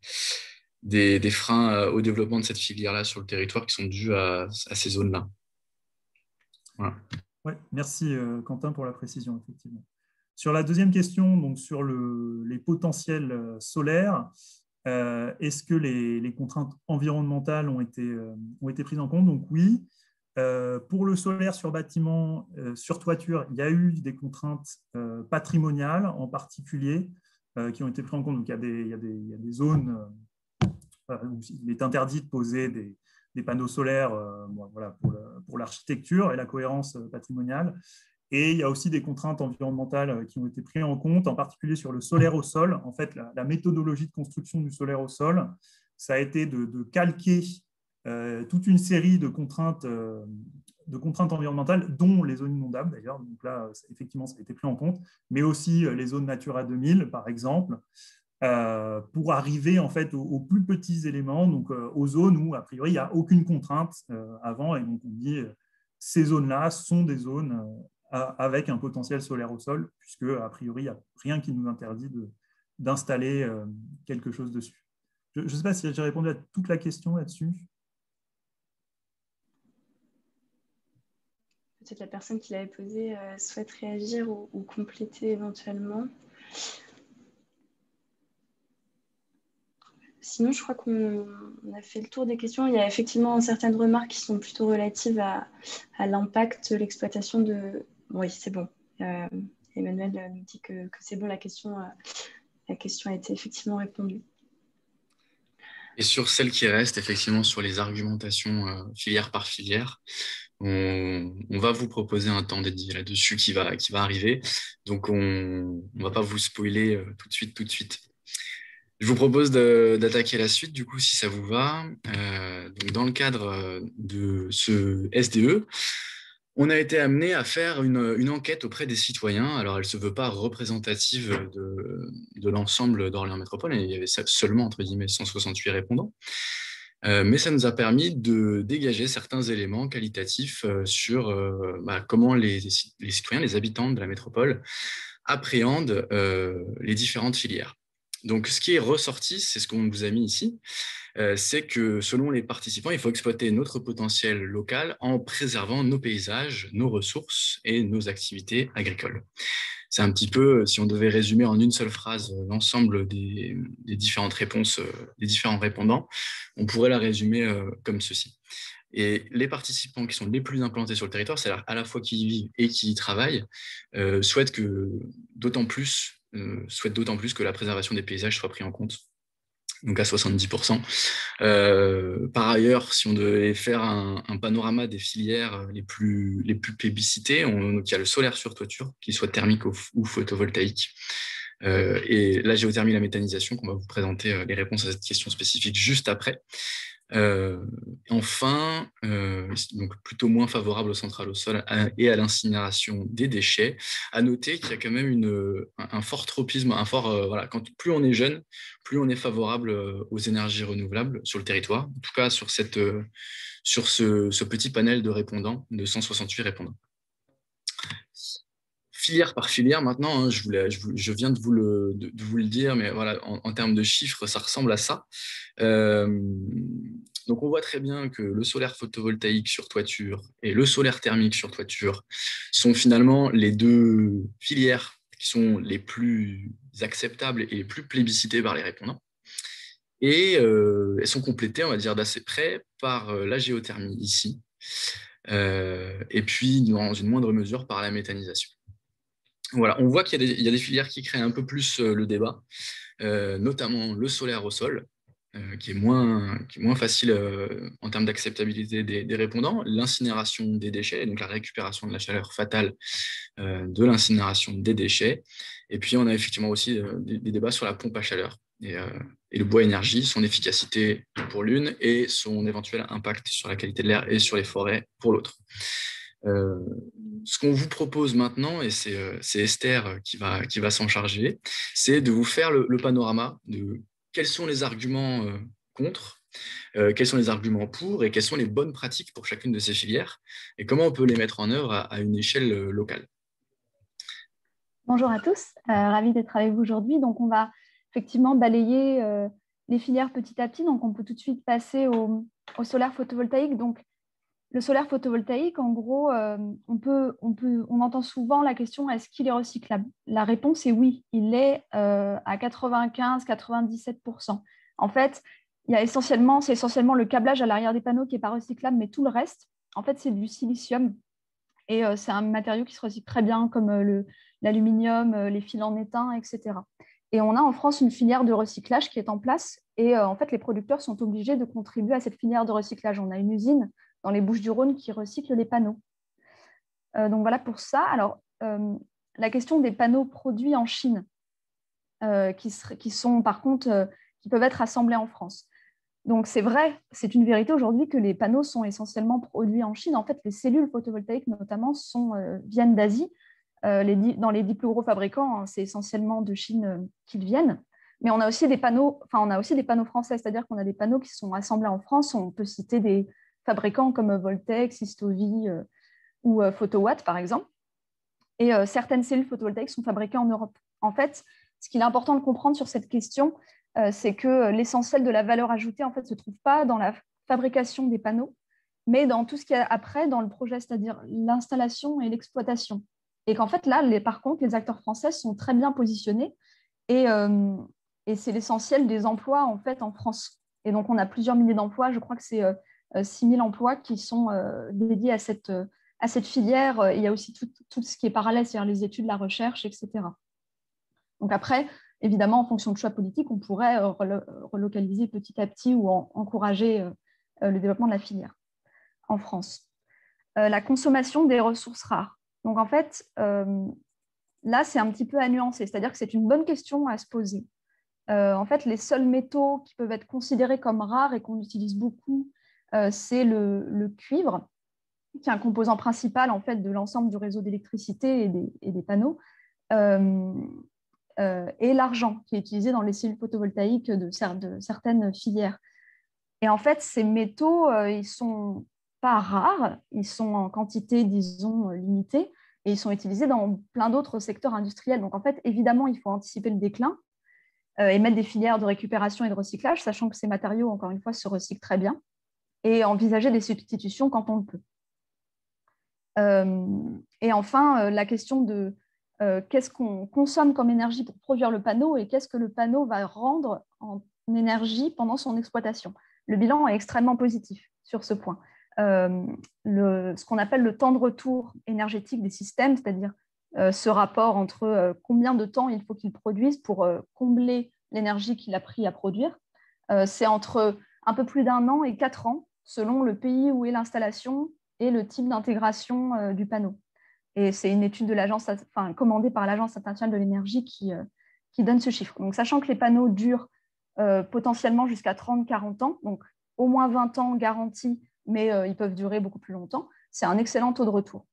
freins au développement de cette filière-là sur le territoire qui sont dus à ces zones-là. Voilà. Ouais, merci Quentin pour la précision, effectivement. Sur la deuxième question, donc sur les potentiels solaires, est-ce que les contraintes environnementales ont été prises en compte? Donc oui. Pour le solaire sur bâtiment, sur toiture, il y a eu des contraintes patrimoniales en particulier qui ont été prises en compte. Donc il y a des zones où il est interdit de poser des panneaux solaires voilà, pour l'architecture et la cohérence patrimoniale. Et il y a aussi des contraintes environnementales qui ont été prises en compte, en particulier sur le solaire au sol. En fait, la méthodologie de construction du solaire au sol, ça a été de calquer toute une série de contraintes environnementales, dont les zones inondables d'ailleurs. Donc là, effectivement, ça a été pris en compte, mais aussi les zones Natura 2000, par exemple, pour arriver en fait aux plus petits éléments, donc aux zones où, a priori, il n'y a aucune contrainte avant. Et donc, on dit ces zones-là sont des zones avec un potentiel solaire au sol, puisque, a priori, il n'y a rien qui nous interdit d'installer quelque chose dessus. Je ne sais pas si j'ai répondu à toute la question là-dessus. Peut-être la personne qui l'avait posée souhaite réagir ou compléter éventuellement. Sinon, je crois qu'on a fait le tour des questions. Il y a effectivement certaines remarques qui sont plutôt relatives à l'impact de l'exploitation de... Oui, c'est bon. Emmanuel nous dit que c'est bon, la question a été effectivement répondue. Et sur celle qui reste, effectivement, sur les argumentations filière par filière, on va vous proposer un temps dédié là-dessus qui va arriver. Donc, on ne va pas vous spoiler tout de suite. Je vous propose d'attaquer la suite, du coup, si ça vous va. Donc, dans le cadre de ce SDE, on a été amené à faire une enquête auprès des citoyens. Alors, elle ne se veut pas représentative de l'ensemble d'Orléans Métropole. Il y avait seulement, entre guillemets, 168 répondants. Mais ça nous a permis de dégager certains éléments qualitatifs sur comment les citoyens, les habitants de la métropole appréhendent les différentes filières. Donc, ce qui est ressorti, c'est ce qu'on vous a mis ici, c'est que selon les participants, il faut exploiter notre potentiel local en préservant nos paysages, nos ressources et nos activités agricoles. C'est un petit peu, si on devait résumer en une seule phrase l'ensemble des différentes réponses des différents répondants, on pourrait la résumer comme ceci. Et les participants qui sont les plus implantés sur le territoire, c'est-à-dire à la fois qui y vivent et qui y travaillent, souhaitent d'autant plus que la préservation des paysages soit prise en compte, donc à 70%. Par ailleurs, si on devait faire un panorama des filières les plus plébiscitées, il y a le solaire sur toiture, qu'il soit thermique ou photovoltaïque. Et la géothermie, la méthanisation, qu'on va vous présenter les réponses à cette question spécifique juste après. Enfin, donc plutôt moins favorable aux centrales au sol et à l'incinération des déchets. À noter qu'il y a quand même un fort tropisme, voilà, plus on est jeune, plus on est favorable aux énergies renouvelables sur le territoire. En tout cas, sur ce petit panel de répondants, de 168 répondants. Filière par filière, maintenant, hein, je viens de vous le dire, mais voilà, en termes de chiffres, ça ressemble à ça. Donc, on voit très bien que le solaire photovoltaïque sur toiture et le solaire thermique sur toiture sont finalement les deux filières qui sont les plus acceptables et les plus plébiscitées par les répondants. Et elles sont complétées, on va dire, d'assez près par la géothermie ici, et puis dans une moindre mesure par la méthanisation. Voilà, on voit qu'il y a des filières qui créent un peu plus le débat, notamment le solaire au sol, qui est moins facile en termes d'acceptabilité des répondants, l'incinération des déchets, donc la récupération de la chaleur fatale de l'incinération des déchets. Et puis, on a effectivement aussi des débats sur la pompe à chaleur et le bois énergie, son efficacité pour l'une et son éventuel impact sur la qualité de l'air et sur les forêts pour l'autre. Ce qu'on vous propose maintenant, et c'est Esther qui va s'en charger, c'est de vous faire le panorama de quels sont les arguments contre, quels sont les arguments pour et quelles sont les bonnes pratiques pour chacune de ces filières et comment on peut les mettre en œuvre à une échelle locale. Bonjour à tous, ravie d'être avec vous aujourd'hui. Donc, on va effectivement balayer les filières petit à petit. Donc, on peut tout de suite passer au solaire photovoltaïque. Donc, le solaire photovoltaïque, en gros, on entend souvent la question, est-ce qu'il est recyclable? La réponse est oui, il est à 95-97%. En fait, c'est essentiellement le câblage à l'arrière des panneaux qui n'est pas recyclable, mais tout le reste, en fait, c'est du silicium. Et c'est un matériau qui se recycle très bien, comme l'aluminium, les fils en étain, etc. Et on a en France une filière de recyclage qui est en place. Et en fait, les producteurs sont obligés de contribuer à cette filière de recyclage. On a une usine dans les Bouches-du-Rhône qui recycle les panneaux. Donc voilà pour ça. Alors, la question des panneaux produits en Chine, qui sont par contre, qui peuvent être assemblés en France. Donc c'est vrai, c'est une vérité aujourd'hui que les panneaux sont essentiellement produits en Chine. En fait, les cellules photovoltaïques notamment viennent d'Asie. Dans les 10 plus gros fabricants, hein, c'est essentiellement de Chine qu'ils viennent. Mais on a aussi des panneaux français, c'est-à-dire qu'on a des panneaux qui sont assemblés en France. On peut citer des fabricants comme Voltex, Istovi ou Photowatt, par exemple. Et certaines cellules photovoltaïques sont fabriquées en Europe. En fait, ce qu'il est important de comprendre sur cette question, c'est que l'essentiel de la valeur ajoutée, en fait, se trouve pas dans la fabrication des panneaux, mais dans tout ce qu'il y a après dans le projet, c'est-à-dire l'installation et l'exploitation. Et qu'en fait, là, par contre, les acteurs français sont très bien positionnés et c'est l'essentiel des emplois, en fait, en France. Et donc, on a plusieurs milliers d'emplois. Je crois que c'est 6 000 emplois qui sont dédiés à cette filière. Il y a aussi tout ce qui est parallèle, c'est-à-dire les études, la recherche, etc. Donc après, évidemment, en fonction de choix politiques, on pourrait relocaliser petit à petit ou encourager le développement de la filière en France. La consommation des ressources rares. Donc en fait, là, c'est un petit peu à nuancer, c'est-à-dire que c'est une bonne question à se poser. En fait, les seuls métaux qui peuvent être considérés comme rares et qu'on utilise beaucoup, c'est le cuivre, qui est un composant principal en fait, de l'ensemble du réseau d'électricité et des panneaux, et l'argent, qui est utilisé dans les cellules photovoltaïques de certaines filières. Et en fait, ces métaux, ils ne sont pas rares, ils sont en quantité, disons, limitée, et ils sont utilisés dans plein d'autres secteurs industriels. Donc, en fait, évidemment, il faut anticiper le déclin et mettre des filières de récupération et de recyclage, sachant que ces matériaux, encore une fois, se recyclent très bien, et envisager des substitutions quand on le peut. Et enfin, la question de qu'est-ce qu'on consomme comme énergie pour produire le panneau et qu'est-ce que le panneau va rendre en énergie pendant son exploitation. Le bilan est extrêmement positif sur ce point. Ce qu'on appelle le temps de retour énergétique des systèmes, c'est-à-dire ce rapport entre combien de temps il faut qu'ils produisent pour combler l'énergie qu'il a pris à produire, c'est entre un peu plus d'1 an et 4 ans, selon le pays où est l'installation et le type d'intégration du panneau. Et c'est une étude de l'agence, enfin, commandée par l'Agence internationale de l'énergie qui donne ce chiffre. Donc, sachant que les panneaux durent potentiellement jusqu'à 30-40 ans, donc au moins 20 ans garantis, mais ils peuvent durer beaucoup plus longtemps, c'est un excellent taux de retour.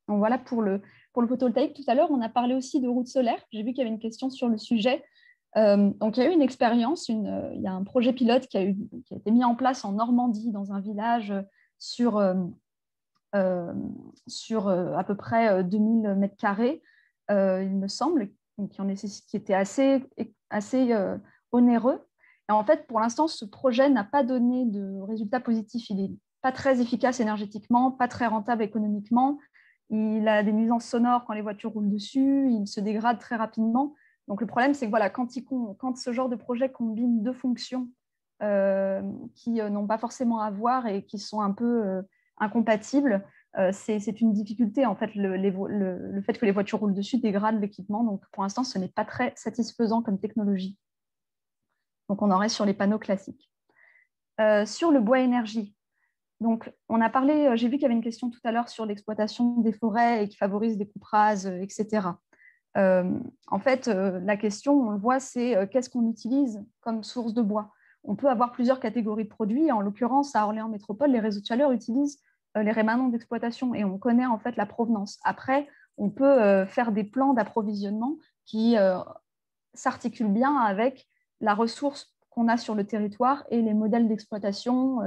Donc voilà pour le photovoltaïque. Tout à l'heure, on a parlé aussi de routes solaires. J'ai vu qu'il y avait une question sur le sujet. Donc il y a eu une expérience, il y a un projet pilote qui a été mis en place en Normandie, dans un village sur à peu près 2000 mètres carrés, il me semble, qui était assez onéreux. Et en fait, pour l'instant, ce projet n'a pas donné de résultats positifs. Il n'est pas très efficace énergétiquement, pas très rentable économiquement. Il a des nuisances sonores quand les voitures roulent dessus, il se dégrade très rapidement. Donc le problème, c'est que voilà, quand ce genre de projet combine deux fonctions qui n'ont pas forcément à voir et qui sont un peu incompatibles, c'est une difficulté. En fait, le fait que les voitures roulent dessus dégrade l'équipement. Donc pour l'instant, ce n'est pas très satisfaisant comme technologie. Donc on en reste sur les panneaux classiques. Sur le bois énergie, donc on a parlé, j'ai vu qu'il y avait une question tout à l'heure sur l'exploitation des forêts et qui favorise des coupes rases, etc. En fait, la question, on le voit, c'est qu'est-ce qu'on utilise comme source de bois. On peut avoir plusieurs catégories de produits. En l'occurrence, à Orléans Métropole, les réseaux de chaleur utilisent les rémanents d'exploitation et on connaît en fait la provenance. Après, on peut faire des plans d'approvisionnement qui s'articulent bien avec la ressource qu'on a sur le territoire et les modèles d'exploitation,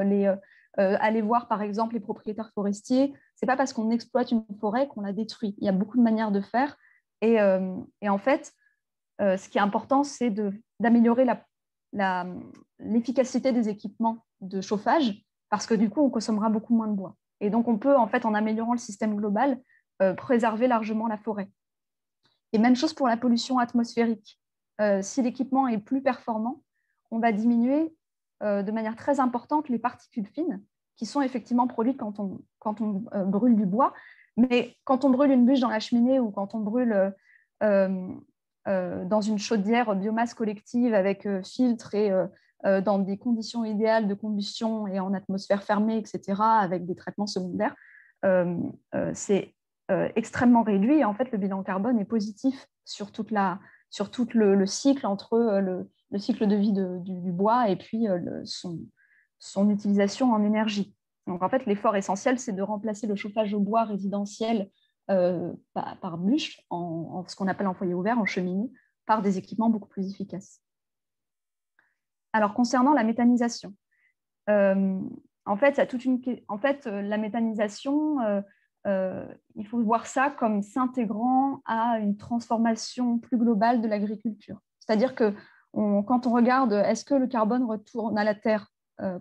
aller voir par exemple les propriétaires forestiers. Ce n'est pas parce qu'on exploite une forêt qu'on la détruit. Il y a beaucoup de manières de faire. Et en fait, ce qui est important, c'est d'améliorer l'efficacité des équipements de chauffage parce que du coup, on consommera beaucoup moins de bois. Et donc, on peut, en fait, en améliorant le système global, préserver largement la forêt. Et même chose pour la pollution atmosphérique. Si l'équipement est plus performant, on va diminuer de manière très importante les particules fines qui sont effectivement produites quand on brûle du bois. Mais quand on brûle une bûche dans la cheminée ou quand on brûle dans une chaudière biomasse collective avec filtre et dans des conditions idéales de combustion et en atmosphère fermée, etc., avec des traitements secondaires, c'est extrêmement réduit. Et en fait, le bilan carbone est positif sur tout le cycle entre le cycle de vie du bois et puis son utilisation en énergie. Donc, en fait, l'effort essentiel, c'est de remplacer le chauffage au bois résidentiel par bûche, en ce qu'on appelle en foyer ouvert, en cheminée, par des équipements beaucoup plus efficaces. Alors, concernant la méthanisation, en fait, la méthanisation, il faut voir ça comme s'intégrant à une transformation plus globale de l'agriculture. C'est-à-dire que quand on regarde, est-ce que le carbone retourne à la terre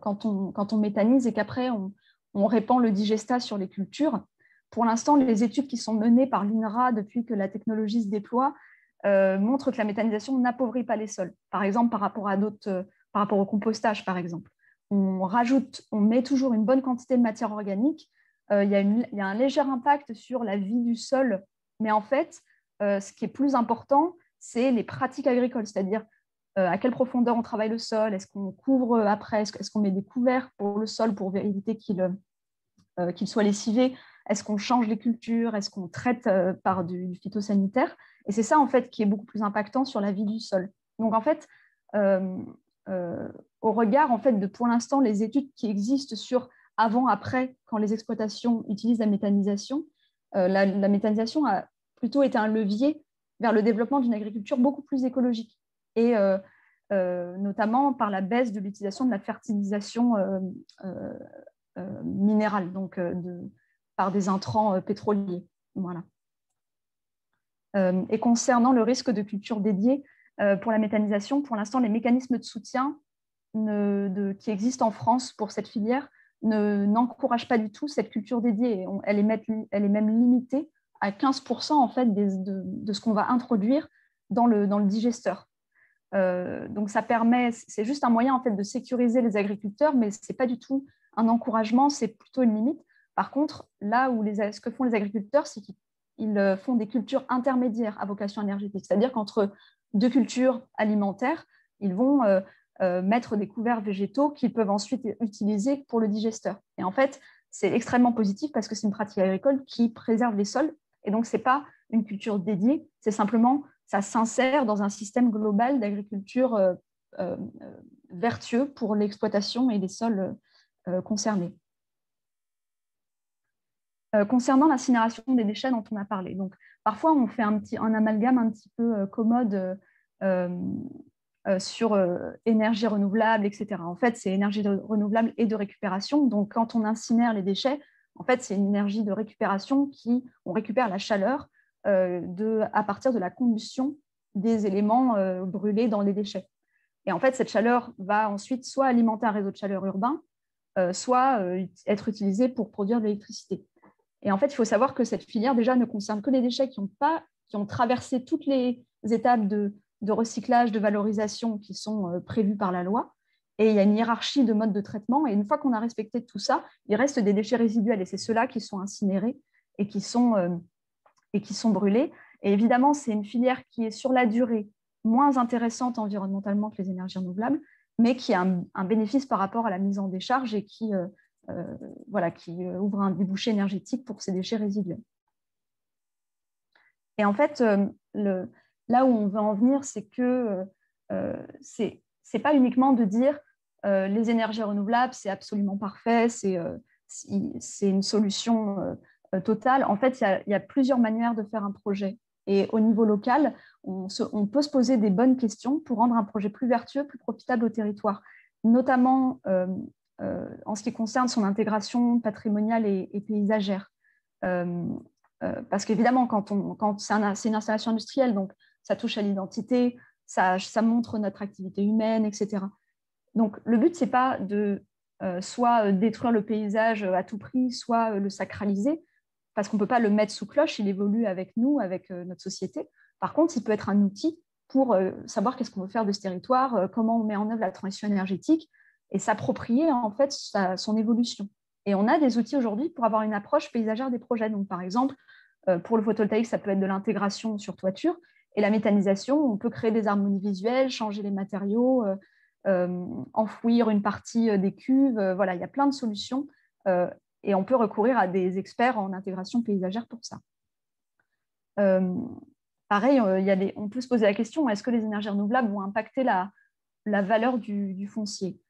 quand on méthanise et qu'après on répand le digestat sur les cultures. Pour l'instant, les études qui sont menées par l'INRA depuis que la technologie se déploie montrent que la méthanisation n'appauvrit pas les sols. Par exemple, par rapport au compostage, par exemple. On met toujours une bonne quantité de matière organique. Il y a un léger impact sur la vie du sol, mais en fait, ce qui est plus important, c'est les pratiques agricoles, c'est-à-dire à quelle profondeur on travaille le sol, est-ce qu'on couvre après, est-ce qu'on met des couverts pour le sol pour éviter qu'il soit lessivé, est-ce qu'on change les cultures, est-ce qu'on traite par du phytosanitaire. Et c'est ça, en fait, qui est beaucoup plus impactant sur la vie du sol. Donc, en fait, au regard, en fait, de pour l'instant, les études qui existent sur avant-après, quand les exploitations utilisent la méthanisation, la méthanisation a plutôt été un levier vers le développement d'une agriculture beaucoup plus écologique. Et notamment par la baisse de l'utilisation de la fertilisation minérale, donc par des intrants pétroliers. Voilà. Et concernant le risque de culture dédiée pour la méthanisation, pour l'instant, les mécanismes de soutien qui existent en France pour cette filière n'encouragent pas du tout cette culture dédiée. Elle est même limitée à 15% en fait, de ce qu'on va introduire dans le digesteur. Donc ça permet, c'est juste un moyen en fait, de sécuriser les agriculteurs, mais ce n'est pas du tout un encouragement, c'est plutôt une limite. Par contre, là où ce que font les agriculteurs, c'est qu'ils font des cultures intermédiaires à vocation énergétique, c'est-à-dire qu'entre deux cultures alimentaires, ils vont mettre des couverts végétaux qu'ils peuvent ensuite utiliser pour le digesteur. Et en fait, c'est extrêmement positif parce que c'est une pratique agricole qui préserve les sols. Et donc, ce n'est pas une culture dédiée, c'est simplement, ça s'insère dans un système global d'agriculture vertueux pour l'exploitation et les sols concernés. Concernant l'incinération des déchets dont on a parlé, donc, parfois, on fait un amalgame un petit peu commode sur énergie renouvelable, etc. En fait, c'est énergie renouvelable et de récupération. Donc, quand on incinère les déchets, en fait, c'est une énergie de récupération on récupère la chaleur à partir de la combustion des éléments brûlés dans les déchets. Et en fait, cette chaleur va ensuite soit alimenter un réseau de chaleur urbain, soit être utilisée pour produire de l'électricité. Et en fait, il faut savoir que cette filière, déjà, ne concerne que les déchets qui ont traversé toutes les étapes de recyclage, de valorisation qui sont prévues par la loi. Et il y a une hiérarchie de modes de traitement. Et une fois qu'on a respecté tout ça, il reste des déchets résiduels. Et c'est ceux-là qui sont incinérés et qui sont brûlés. Et évidemment, c'est une filière qui est sur la durée moins intéressante environnementalement que les énergies renouvelables, mais qui a un bénéfice par rapport à la mise en décharge et qui ouvre un débouché énergétique pour ces déchets résiduels. Et en fait, là où on veut en venir, c'est que c'est pas uniquement de dire les énergies renouvelables, c'est absolument parfait, c'est une solution totale. En fait, il y a plusieurs manières de faire un projet. Et au niveau local, on peut se poser des bonnes questions pour rendre un projet plus vertueux, plus profitable au territoire, notamment en ce qui concerne son intégration patrimoniale et paysagère. Parce qu'évidemment, quand c'est une installation industrielle, donc ça touche à l'identité, ça montre notre activité humaine, etc. Donc, le but, ce n'est pas de soit détruire le paysage à tout prix, soit le sacraliser, parce qu'on ne peut pas le mettre sous cloche, il évolue avec nous, avec notre société. Par contre, il peut être un outil pour savoir qu'est-ce qu'on veut faire de ce territoire, comment on met en œuvre la transition énergétique et s'approprier en fait son évolution. Et on a des outils aujourd'hui pour avoir une approche paysagère des projets. Donc, par exemple, pour le photovoltaïque, ça peut être de l'intégration sur toiture. Et la méthanisation, on peut créer des harmonies visuelles, changer les matériaux, enfouir une partie des cuves. Voilà, il y a plein de solutions. Et on peut recourir à des experts en intégration paysagère pour ça. Pareil, on peut se poser la question, est-ce que les énergies renouvelables vont impacter la valeur du foncier?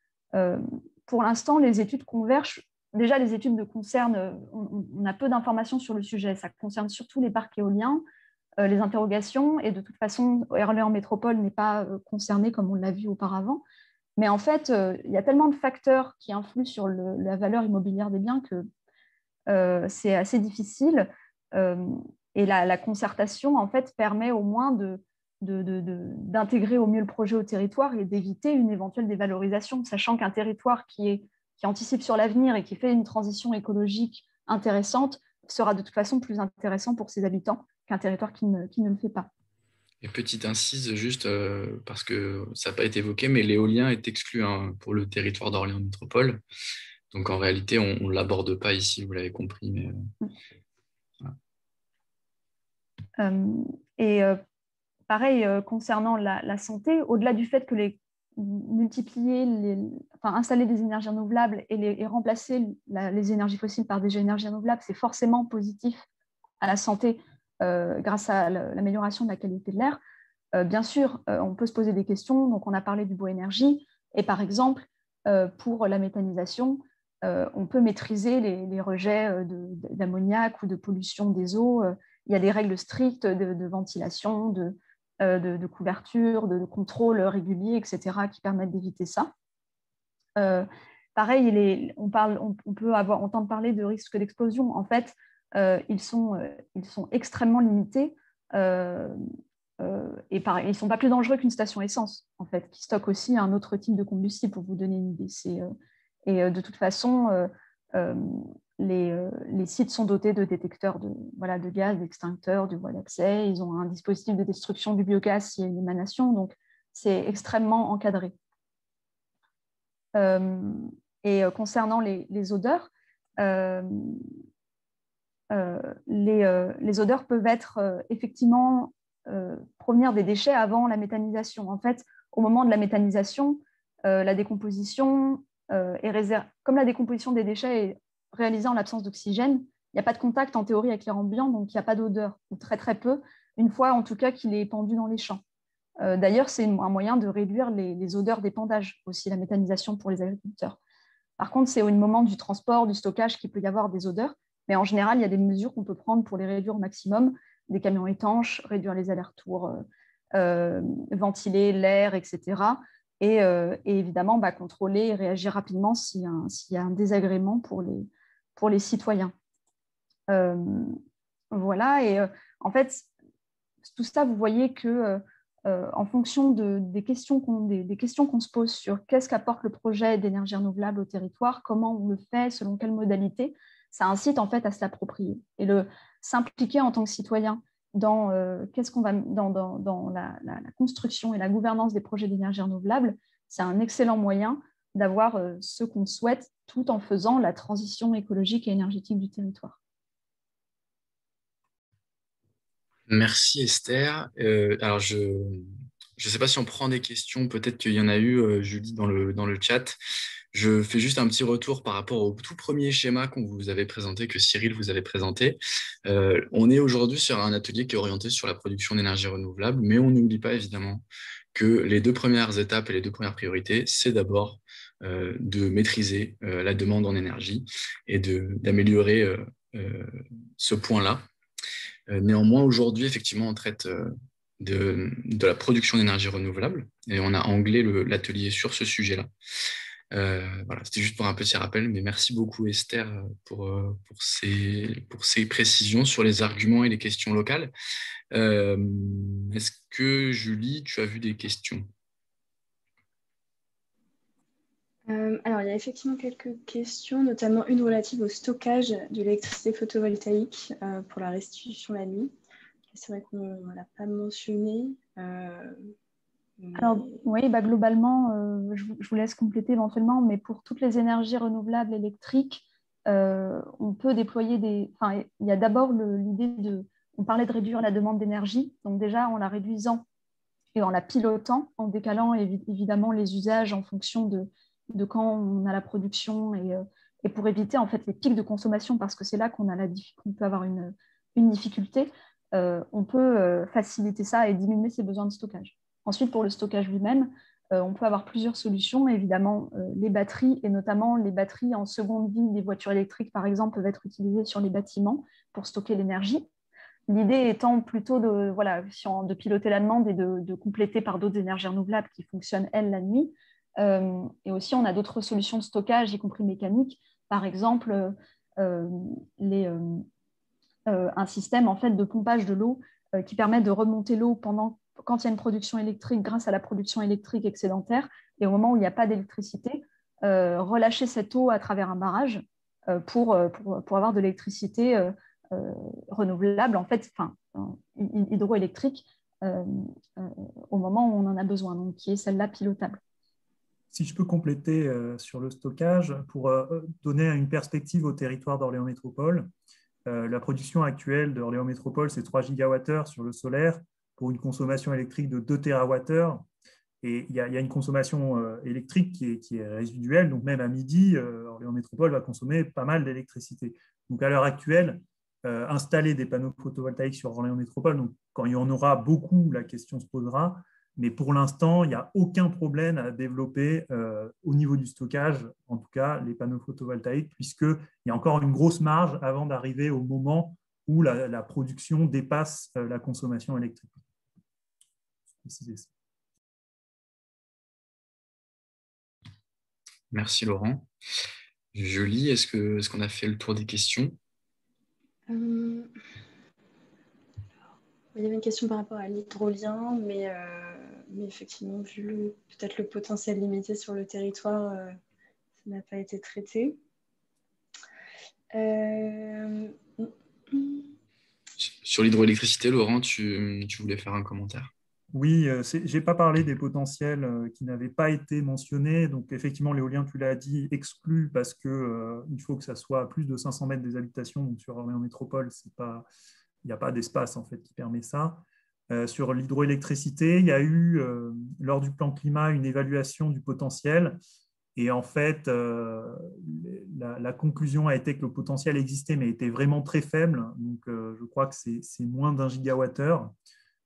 Pour l'instant, les études convergent. Déjà, les études concernent, on a peu d'informations sur le sujet. Ça concerne surtout les parcs éoliens, les interrogations, et de toute façon, Orléans Métropole n'est pas concerné comme on l'a vu auparavant. Mais en fait, il y a tellement de facteurs qui influent sur la valeur immobilière des biens que c'est assez difficile. Et la concertation, en fait, permet au moins d'intégrer au mieux le projet au territoire et d'éviter une éventuelle dévalorisation, sachant qu'un territoire qui anticipe sur l'avenir et qui fait une transition écologique intéressante sera de toute façon plus intéressant pour ses habitants qu'un territoire qui ne le fait pas. Et petite incise, juste parce que ça n'a pas été évoqué, mais l'éolien est exclu pour le territoire d'Orléans Métropole. Donc en réalité, on ne l'aborde pas ici, vous l'avez compris. Mais, voilà. Pareil, concernant la santé, au-delà du fait que installer des énergies renouvelables et remplacer les énergies fossiles par des énergies renouvelables, c'est forcément positif à la santé grâce à l'amélioration de la qualité de l'air. Bien sûr, on peut se poser des questions. Donc, on a parlé du bois-énergie. Et par exemple, pour la méthanisation, on peut maîtriser les rejets d'ammoniac ou de pollution des eaux. Il y a des règles strictes de ventilation, de couverture, de contrôle régulier, etc., qui permettent d'éviter ça. Pareil, on peut entendre parler de risques d'explosion. En fait, ils sont extrêmement limités et ils ne sont pas plus dangereux qu'une station essence, en fait, qui stocke aussi un autre type de combustible, pour vous donner une idée. De toute façon, les sites sont dotés de détecteurs de gaz, d'extincteurs, de voies d'accès. Ils ont un dispositif de destruction du biogaz s'il y a une émanation, donc c'est extrêmement encadré. Concernant les odeurs, les odeurs peuvent être effectivement provenir des déchets avant la méthanisation. En fait, au moment de la méthanisation, la décomposition comme la décomposition des déchets est réalisée en l'absence d'oxygène, il n'y a pas de contact en théorie avec l'air ambiant, donc il n'y a pas d'odeur, ou très très peu, une fois en tout cas qu'il est épandu dans les champs. D'ailleurs, c'est un moyen de réduire les odeurs d'épandage, aussi la méthanisation pour les agriculteurs. Par contre, c'est au moment du transport, du stockage qu'il peut y avoir des odeurs, mais en général, il y a des mesures qu'on peut prendre pour les réduire au maximum, des camions étanches, réduire les allers-retours, ventiler l'air, etc. Et évidemment, contrôler et réagir rapidement s'il y a un désagrément pour les citoyens. Voilà, et en fait, tout ça, vous voyez que en fonction des questions qu'on se pose sur qu'est-ce qu'apporte le projet d'énergie renouvelable au territoire, comment on le fait, selon quelle modalité, ça incite en fait à se l'approprier et s'impliquer en tant que citoyen dans la construction et la gouvernance des projets d'énergie renouvelable. C'est un excellent moyen d'avoir ce qu'on souhaite tout en faisant la transition écologique et énergétique du territoire. Merci Esther. Alors je ne sais pas si on prend des questions, peut-être qu'il y en a eu, Julie, dans le chat. Je fais juste un petit retour par rapport au tout premier schéma qu'on vous avait présenté, que Cyril vous avait présenté. On est aujourd'hui sur un atelier qui est orienté sur la production d'énergie renouvelable, mais on n'oublie pas évidemment que les 2 premières étapes et les 2 premières priorités, c'est d'abord de maîtriser la demande en énergie et d'améliorer ce point-là. Néanmoins, aujourd'hui, effectivement, on traite de la production d'énergie renouvelable et on a anglais l'atelier sur ce sujet-là. Voilà, c'était juste pour un petit rappel, mais merci beaucoup Esther pour ces précisions sur les arguments et les questions locales. Est-ce que Julie, tu as vu des questions ? Alors, il y a effectivement quelques questions, notamment une relative au stockage de l'électricité photovoltaïque pour la restitution la nuit. C'est vrai qu'on ne l'a pas mentionné. Alors, oui, globalement, je vous laisse compléter éventuellement, mais pour toutes les énergies renouvelables électriques, on peut déployer il y a d'abord l'idée on parlait de réduire la demande d'énergie, donc déjà en la réduisant et en la pilotant, en décalant évidemment les usages en fonction de quand on a la production et pour éviter en fait les pics de consommation, parce que c'est là qu'on peut avoir une difficulté. On peut faciliter ça et diminuer ses besoins de stockage. Ensuite, pour le stockage lui-même, on peut avoir plusieurs solutions. Évidemment, les batteries, et notamment les batteries en seconde vie des voitures électriques, par exemple, peuvent être utilisées sur les bâtiments pour stocker l'énergie. L'idée étant plutôt de piloter la demande et de compléter par d'autres énergies renouvelables qui fonctionnent, elles, la nuit. Et aussi, on a d'autres solutions de stockage, y compris mécaniques. Par exemple, un système en fait, de pompage de l'eau qui permet de remonter l'eau quand il y a une production électrique grâce à la production électrique excédentaire, et au moment où il n'y a pas d'électricité, relâcher cette eau à travers un barrage pour avoir de l'électricité renouvelable, en fait, hydroélectrique, au moment où on en a besoin, donc qui est celle-là pilotable. Si je peux compléter sur le stockage, pour donner une perspective au territoire d'Orléans Métropole, la production actuelle d'Orléans Métropole, c'est 3 gigawattheures sur le solaire pour une consommation électrique de 2 térawattheures. Et il y a une consommation électrique qui est résiduelle. Donc, même à midi, Orléans Métropole va consommer pas mal d'électricité. Donc, à l'heure actuelle, installer des panneaux photovoltaïques sur Orléans Métropole, donc, quand il y en aura beaucoup, la question se posera. Mais pour l'instant, il n'y a aucun problème à développer au niveau du stockage, en tout cas les panneaux photovoltaïques, puisqu'il y a encore une grosse marge avant d'arriver au moment où la production dépasse la consommation électrique. préciser ça. Merci Laurent. Julie, est-ce qu'on a fait le tour des questions? Il y avait une question par rapport à l'hydrolien, mais effectivement, vu peut-être le potentiel limité sur le territoire, ça n'a pas été traité. Sur l'hydroélectricité, Laurent, tu voulais faire un commentaire? Oui, je n'ai pas parlé des potentiels qui n'avaient pas été mentionnés. Donc, effectivement, l'éolien, tu l'as dit, exclu parce qu'il faut que ça soit à plus de 500 mètres des habitations. Donc, sur Orléans Métropole, il n'y a pas d'espace en fait, qui permet ça. Sur l'hydroélectricité, il y a eu, lors du plan climat, une évaluation du potentiel. Et en fait, la conclusion a été que le potentiel existait, mais était vraiment très faible. Donc, je crois que c'est moins d'1 gigawattheure,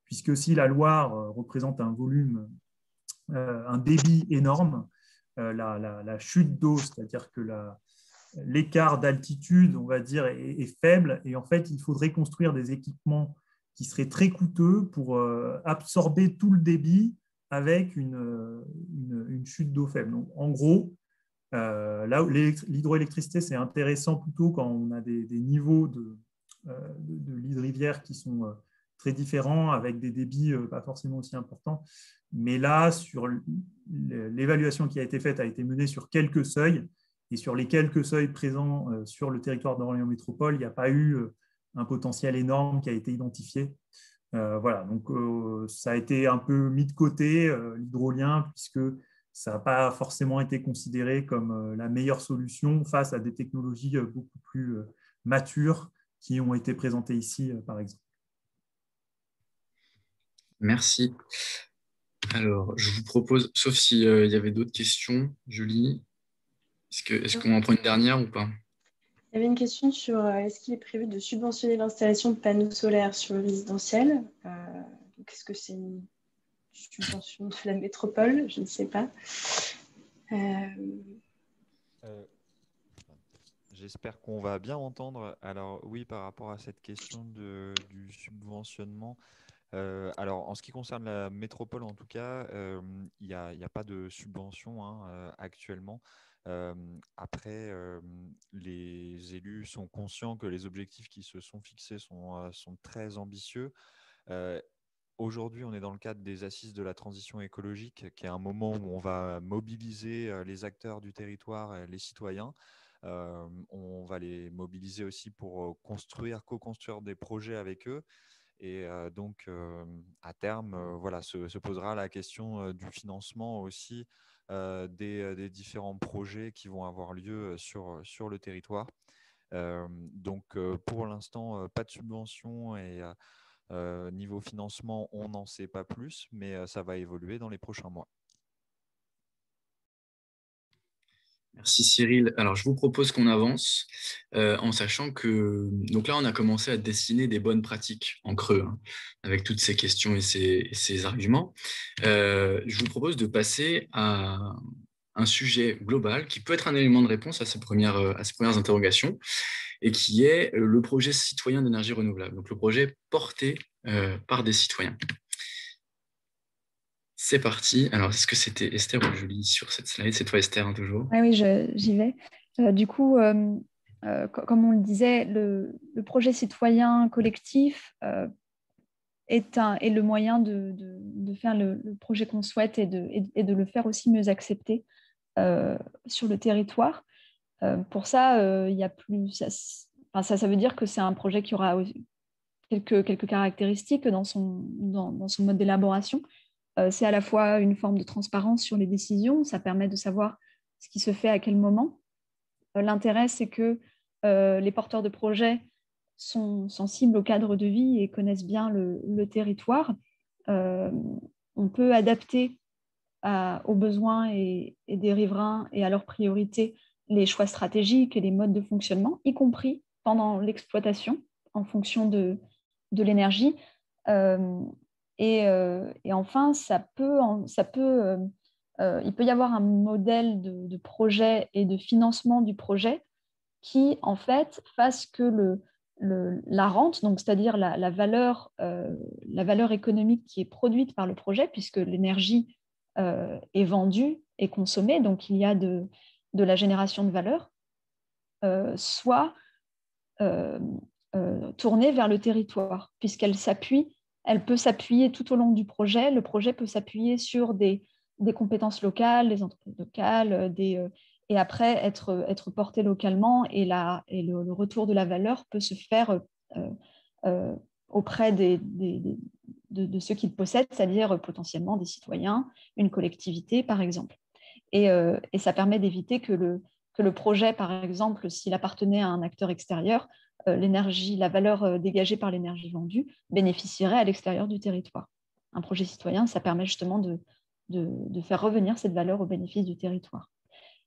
puisque si la Loire représente un volume, un débit énorme, la chute d'eau, c'est-à-dire que l'écart d'altitude, on va dire, est faible. Et en fait, il faudrait construire des équipements qui seraient très coûteux pour absorber tout le débit avec une chute d'eau faible. Donc, en gros, là, l'hydroélectricité, c'est intéressant plutôt quand on a des niveaux de l'hydrivière qui sont très différents, avec des débits pas forcément aussi importants. Mais là, sur l'évaluation qui a été faite, a été menée sur quelques seuils. Et sur les quelques seuils présents sur le territoire d'Orléans Métropole, il n'y a pas eu un potentiel énorme qui a été identifié. Voilà, donc ça a été un peu mis de côté, l'hydrolien, puisque ça n'a pas forcément été considéré comme la meilleure solution face à des technologies beaucoup plus matures qui ont été présentées ici, par exemple. Merci. Alors, je vous propose, sauf s'il y avait d'autres questions, Julie, est-ce qu'on en prend une dernière ou pas? Il y avait une question sur est-ce qu'il est prévu de subventionner l'installation de panneaux solaires sur le résidentiel? Donc, est-ce que c'est une subvention de la métropole? Je ne sais pas. J'espère qu'on va bien entendre. Alors oui, par rapport à cette question du subventionnement, alors en ce qui concerne la métropole en tout cas, il n'y a pas de subvention actuellement. Après, les élus sont conscients que les objectifs qui se sont fixés sont très ambitieux. Aujourd'hui, on est dans le cadre des assises de la transition écologique, qui est un moment où on va mobiliser les acteurs du territoire, les citoyens. On va les mobiliser aussi pour co-construire des projets avec eux. Et donc, à terme, voilà, se posera la question du financement aussi des différents projets qui vont avoir lieu sur le territoire. Donc, pour l'instant, pas de subvention et niveau financement, on n'en sait pas plus, mais ça va évoluer dans les prochains mois. Merci Cyril. Alors, je vous propose qu'on avance en sachant que, donc là, on a commencé à dessiner des bonnes pratiques en creux, avec toutes ces questions et ces arguments. Je vous propose de passer à un sujet global qui peut être un élément de réponse à ces premières interrogations et qui est le projet citoyen d'énergie renouvelable, donc le projet porté par des citoyens. C'est parti. Alors, est-ce que c'était Esther ou Julie sur cette slide? C'est toi, Esther, toujours. Ah oui, j'y vais. Du coup, comme on le disait, le projet citoyen collectif est le moyen de faire le projet qu'on souhaite et de le faire aussi mieux accepter sur le territoire. Pour ça, il y a plus. Ça veut dire que c'est un projet qui aura quelques caractéristiques dans son mode d'élaboration. C'est à la fois une forme de transparence sur les décisions, ça permet de savoir ce qui se fait à quel moment. L'intérêt, c'est que les porteurs de projets sont sensibles au cadre de vie et connaissent bien le territoire. On peut adapter aux besoins et des riverains et à leurs priorités les choix stratégiques et les modes de fonctionnement, y compris pendant l'exploitation en fonction de l'énergie. Et enfin, il peut y avoir un modèle de projet et de financement du projet qui, en fait, fasse que la rente, donc c'est-à-dire la valeur économique qui est produite par le projet, puisque l'énergie est vendue et consommée, donc il y a de la génération de valeur, soit tournée vers le territoire, elle peut s'appuyer tout au long du projet. Le projet peut s'appuyer sur des compétences locales, des entreprises locales, et après être porté localement, et le retour de la valeur peut se faire auprès de ceux qui le possèdent, c'est-à-dire potentiellement des citoyens, une collectivité par exemple. Et ça permet d'éviter que le projet, par exemple, s'il appartenait à un acteur extérieur, la valeur dégagée par l'énergie vendue bénéficierait à l'extérieur du territoire. Un projet citoyen, ça permet justement de faire revenir cette valeur au bénéfice du territoire.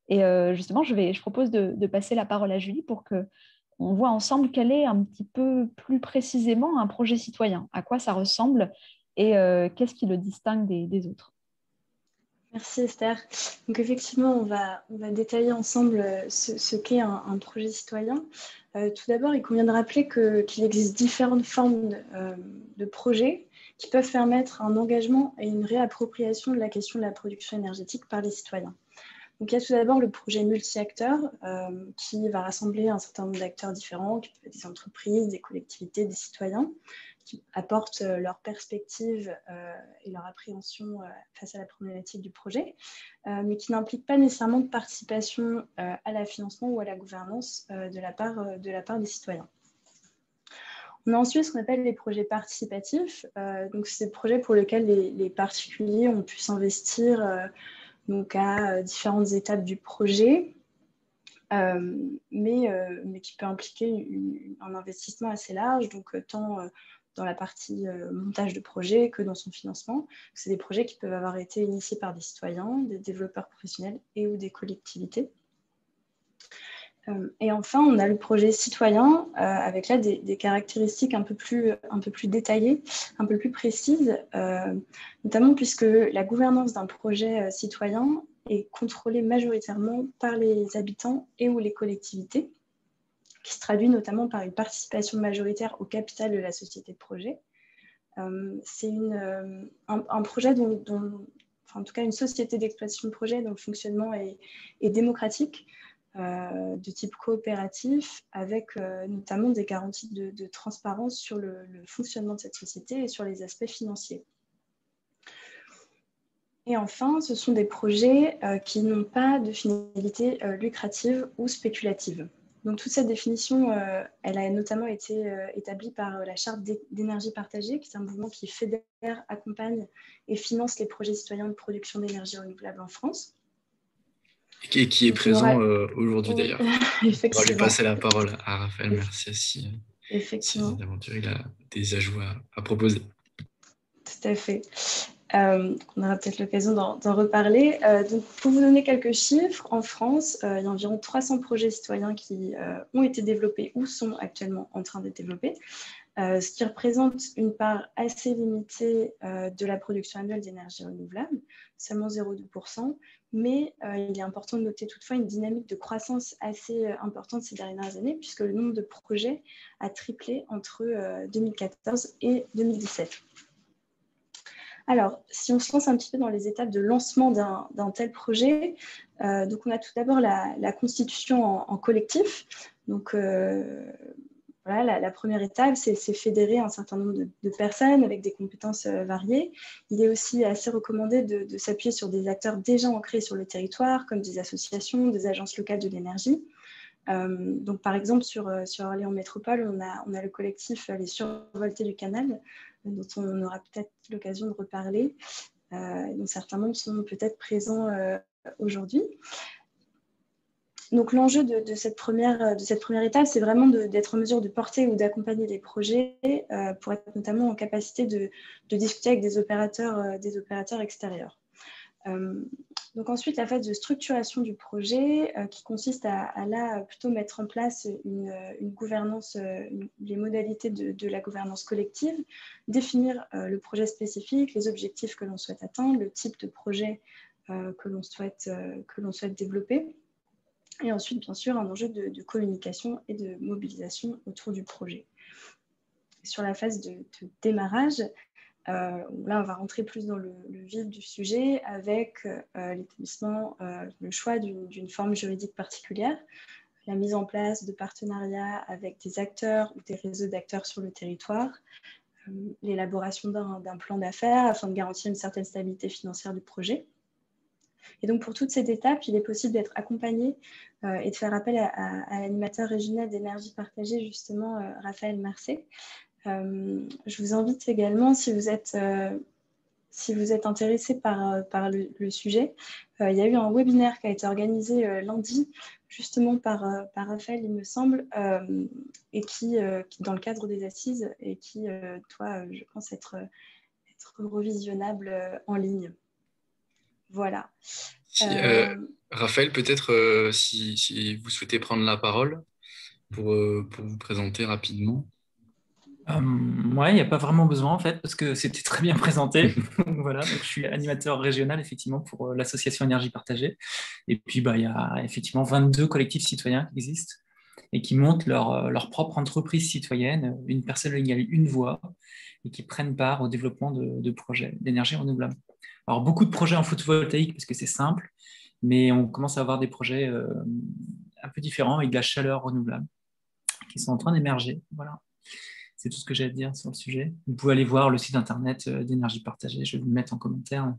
Et justement, je propose de passer la parole à Julie pour qu'on voit ensemble quel est un petit peu plus précisément un projet citoyen, à quoi ça ressemble et qu'est-ce qui le distingue des autres. Merci Esther. Donc effectivement, on va détailler ensemble ce qu'est un projet citoyen. Tout d'abord, il convient de rappeler qu'il existe différentes formes de projets qui peuvent permettre un engagement et une réappropriation de la question de la production énergétique par les citoyens. Donc, il y a tout d'abord le projet multi-acteurs qui va rassembler un certain nombre d'acteurs différents, qui peuvent être des entreprises, des collectivités, des citoyens, qui apportent leur perspective et leur appréhension face à la problématique du projet, mais qui n'impliquent pas nécessairement de participation à la financement ou à la gouvernance de la part des citoyens. On a ensuite ce qu'on appelle les projets participatifs. Donc, c'est des projets pour lesquels les particuliers ont pu s'investir donc à différentes étapes du projet, mais qui peut impliquer un investissement assez large, donc tant dans la partie montage de projet que dans son financement. C'est des projets qui peuvent avoir été initiés par des citoyens, des développeurs professionnels et ou des collectivités. Et enfin, on a le projet citoyen avec là des caractéristiques un peu plus détaillées, un peu plus précises, notamment puisque la gouvernance d'un projet citoyen est contrôlée majoritairement par les habitants et ou les collectivités, qui se traduit notamment par une participation majoritaire au capital de la société de projet. C'est un projet en tout cas une société d'exploitation de projet dont le fonctionnement est démocratique, de type coopératif, avec notamment des garanties de transparence sur le fonctionnement de cette société et sur les aspects financiers. Et enfin, ce sont des projets qui n'ont pas de finalité lucrative ou spéculative. Donc toute cette définition, elle a notamment été établie par la Charte d'énergie partagée, qui est un mouvement qui fédère, accompagne et finance les projets citoyens de production d'énergie renouvelable en France. Et qui est présent aujourd'hui d'ailleurs. Effectivement. On va lui passer la parole à Raphaël. Merci si d'aventure il a des ajouts à proposer. Tout à fait. On aura peut-être l'occasion d'en reparler. Donc, pour vous donner quelques chiffres, en France, il y a environ 300 projets citoyens qui ont été développés ou sont actuellement en train d'être développés, ce qui représente une part assez limitée de la production annuelle d'énergie renouvelable, seulement 0,2%, mais il est important de noter toutefois une dynamique de croissance assez importante ces dernières années, puisque le nombre de projets a triplé entre 2014 et 2017. Alors, si on se lance un petit peu dans les étapes de lancement d'un tel projet, donc on a tout d'abord la constitution en collectif. Donc, voilà, la première étape, c'est fédérer un certain nombre de personnes avec des compétences variées. Il est aussi assez recommandé de s'appuyer sur des acteurs déjà ancrés sur le territoire, comme des associations, des agences locales de l'énergie. Donc, par exemple, sur Orléans Métropole, on a le collectif Les Survoltés du Canal, dont on aura peut-être l'occasion de reparler, dont certains membres sont peut-être présents aujourd'hui. Donc l'enjeu de cette première étape, c'est vraiment d'être en mesure de porter ou d'accompagner des projets pour être notamment en capacité de discuter avec des opérateurs extérieurs. Donc ensuite, la phase de structuration du projet qui consiste à là plutôt mettre en place une gouvernance, les modalités de la gouvernance collective, définir le projet spécifique, les objectifs que l'on souhaite atteindre, le type de projet que l'on souhaite développer. Et ensuite, bien sûr, un enjeu de communication et de mobilisation autour du projet. Sur la phase de démarrage, là, on va rentrer plus dans le vif du sujet avec l'établissement, le choix d'une forme juridique particulière, la mise en place de partenariats avec des acteurs ou des réseaux d'acteurs sur le territoire, l'élaboration d'un plan d'affaires afin de garantir une certaine stabilité financière du projet. Et donc, pour toutes ces étapes, il est possible d'être accompagné et de faire appel à l'animateur régional d'énergie partagée, justement, Raphaël Marcet. Je vous invite également, si vous êtes intéressé par le sujet, il y a eu un webinaire qui a été organisé lundi, justement par Raphaël, il me semble, et qui, dans le cadre des assises, et qui doit, je pense, être revisionnable en ligne. Voilà. Raphaël, peut-être si vous souhaitez prendre la parole pour vous présenter rapidement. Ouais, il n'y a pas vraiment besoin en fait, parce que c'était très bien présenté. Voilà, donc je suis animateur régional effectivement pour l'association Énergie Partagée. Et puis il y a effectivement 22 collectifs citoyens qui existent et qui montent leur propre entreprise citoyenne, une personne égale une voix, et qui prennent part au développement de projets d'énergie renouvelable. Alors beaucoup de projets en photovoltaïque parce que c'est simple, mais on commence à avoir des projets un peu différents avec de la chaleur renouvelable qui sont en train d'émerger. Voilà. C'est tout ce que j'ai à dire sur le sujet. Vous pouvez aller voir le site internet d'Énergie Partagée. Je vais vous le mettre en commentaire.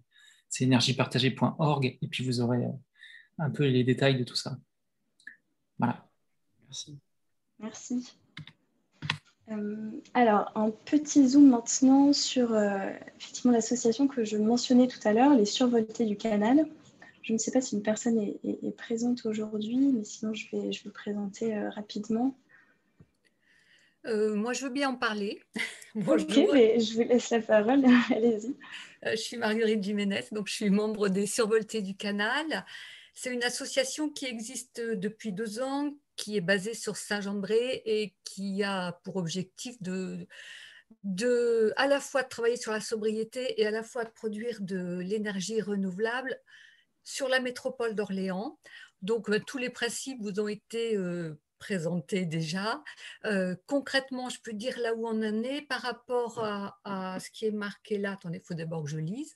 C'est énergiepartagée.org et puis vous aurez un peu les détails de tout ça. Voilà. Merci. Merci. Alors, un petit zoom maintenant sur effectivement l'association que je mentionnais tout à l'heure, les Survoltés du Canal. Je ne sais pas si une personne est présente aujourd'hui, mais sinon je vais le présenter rapidement. Moi, je veux bien en parler. Bonjour. Ok, mais je vous laisse la parole. Allez-y. Je suis Marguerite Jiménez, donc je suis membre des Survoltés du Canal. C'est une association qui existe depuis 2 ans, qui est basée sur Saint-Jean-de-Bray et qui a pour objectif à la fois de travailler sur la sobriété et à la fois de produire de l'énergie renouvelable sur la métropole d'Orléans. Donc, tous les principes vous ont été présentés déjà. Concrètement, je peux dire là où on en est par rapport à ce qui est marqué là. Attendez, il faut d'abord que je lise.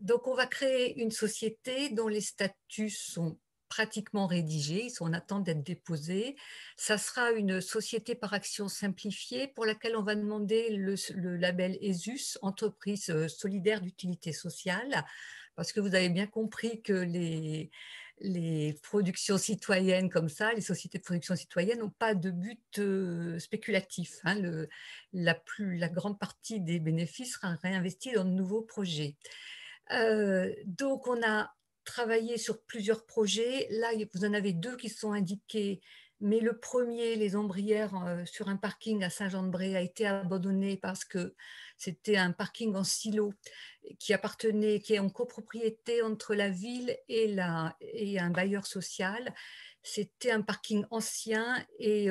Donc, on va créer une société dont les statuts sont pratiquement rédigés, ils sont en attente d'être déposés. Ça sera une société par action simplifiée pour laquelle on va demander le label ESUS, entreprise solidaire d'utilité sociale, parce que vous avez bien compris que les productions citoyennes comme ça, les sociétés de production citoyenne n'ont pas de but spéculatif. Hein. La grande partie des bénéfices sera réinvestie dans de nouveaux projets. Donc, on a travaillé sur plusieurs projets. Là, vous en avez 2 qui sont indiqués, mais le premier, les ombrières sur un parking à Saint-Jean-de-Bray, a été abandonné parce que c'était un parking en silo qui est en copropriété entre la ville et un bailleur social. C'était un parking ancien et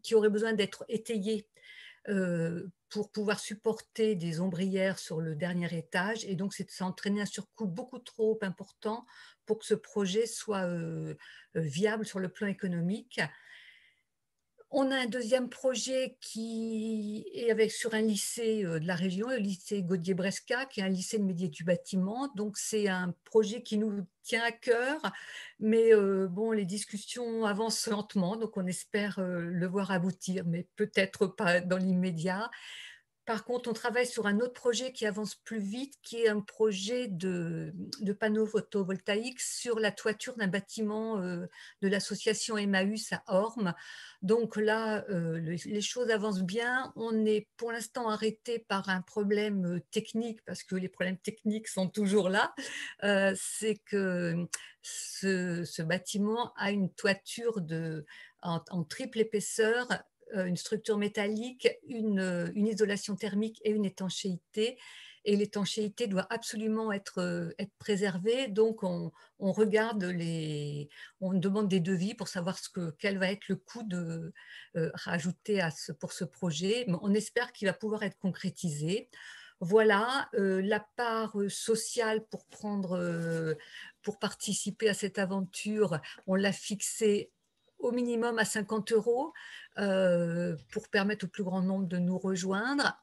qui aurait besoin d'être étayé pour pouvoir supporter des ombrières sur le dernier étage. Et donc, ça a entraîné un surcoût beaucoup trop important pour que ce projet soit viable sur le plan économique. On a un deuxième projet qui est sur un lycée de la région, le lycée Gaudier-Bresca, qui est un lycée de métier du bâtiment. Donc, c'est un projet qui nous tient à cœur, mais bon, les discussions avancent lentement, donc on espère le voir aboutir, mais peut-être pas dans l'immédiat. Par contre, on travaille sur un autre projet qui avance plus vite, qui est un projet de panneaux photovoltaïques sur la toiture d'un bâtiment de l'association Emmaüs à Ormes. Donc là, les choses avancent bien. On est pour l'instant arrêté par un problème technique, parce que les problèmes techniques sont toujours là. C'est que ce bâtiment a une toiture en triple épaisseur, une structure métallique, une isolation thermique et une étanchéité. Et l'étanchéité doit absolument être préservée. Donc, on regarde on demande des devis pour savoir quel va être le coût rajouté pour ce projet. Mais on espère qu'il va pouvoir être concrétisé. Voilà, la part sociale pour participer à cette aventure, on l'a fixée au minimum à 50 € pour permettre au plus grand nombre de nous rejoindre,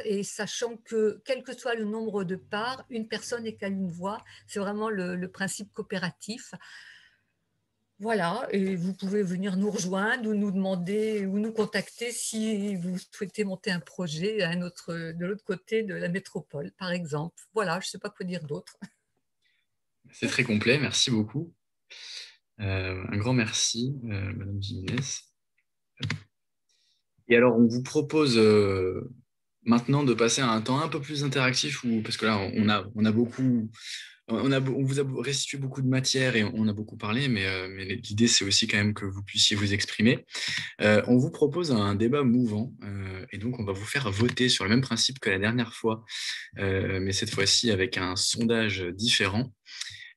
et sachant que, quel que soit le nombre de parts, une personne égale une voix. C'est vraiment le principe coopératif. Voilà, et vous pouvez venir nous rejoindre ou nous demander ou nous contacter si vous souhaitez monter un projet de l'autre côté de la métropole, par exemple. Voilà, je ne sais pas quoi dire d'autre. C'est très complet, merci beaucoup. Un grand merci, Madame Jiménez. Et alors, on vous propose maintenant de passer à un temps un peu plus interactif, parce que là, on a beaucoup, on vous a restitué beaucoup de matière et on a beaucoup parlé, mais l'idée, c'est aussi quand même que vous puissiez vous exprimer. On vous propose un débat mouvant, et donc on va vous faire voter sur le même principe que la dernière fois, mais cette fois-ci avec un sondage différent.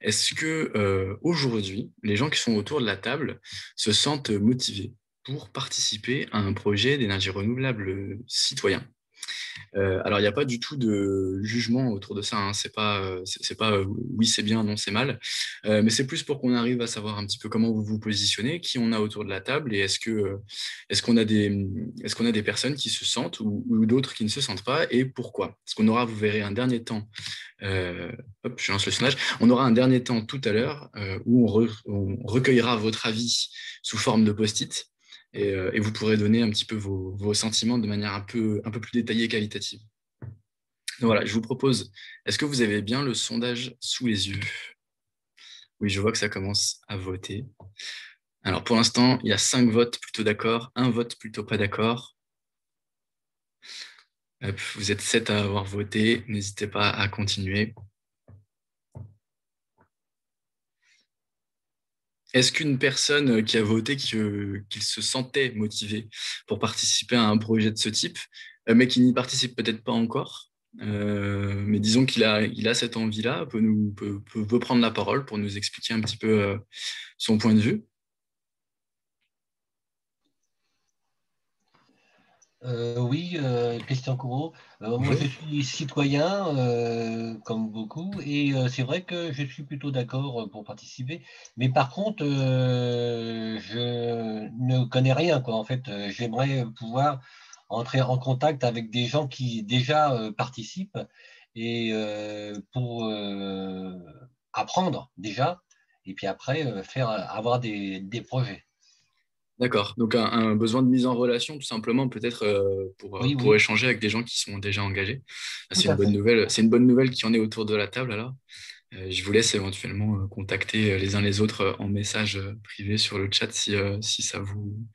Est-ce que aujourd'hui, les gens qui sont autour de la table se sentent motivés pour participer à un projet d'énergie renouvelable citoyen? Alors, il n'y a pas du tout de jugement autour de ça, hein. C'est pas oui, c'est bien, non, c'est mal. Mais c'est plus pour qu'on arrive à savoir un petit peu comment vous vous positionnez, qui on a autour de la table et est-ce qu'on a des personnes qui se sentent ou d'autres qui ne se sentent pas et pourquoi? Parce qu'on aura, vous verrez, un dernier temps. Hop, je lance le sondage. On aura un dernier temps tout à l'heure où on recueillera votre avis sous forme de post-it. Et vous pourrez donner un petit peu vos sentiments de manière un peu plus détaillée et qualitative. Donc voilà, je vous propose, est-ce que vous avez bien le sondage sous les yeux? Oui, je vois que ça commence à voter. Alors pour l'instant, il y a 5 votes plutôt d'accord, 1 vote plutôt pas d'accord. Vous êtes 7 à avoir voté, n'hésitez pas à continuer. Est-ce qu'une personne qui a voté qu'il se sentait motivé pour participer à un projet de ce type, mais qui n'y participe peut-être pas encore, mais disons qu'il a cette envie-là, peut prendre la parole pour nous expliquer un petit peu son point de vue? Oui, Christian Courreau. Moi, je suis citoyen, comme beaucoup, et c'est vrai que je suis plutôt d'accord pour participer. Mais par contre, je ne connais rien, quoi. En fait, j'aimerais pouvoir entrer en contact avec des gens qui déjà participent et pour apprendre déjà, et puis après avoir des projets. D'accord, donc un besoin de mise en relation tout simplement peut-être Oui, pour oui, échanger avec des gens qui sont déjà engagés. tout C'est une à bonne fait. nouvelle, c'est une bonne nouvelle qu'il y en ait autour de la table alors. Je vous laisse éventuellement contacter les uns les autres en message privé sur le chat si ça vous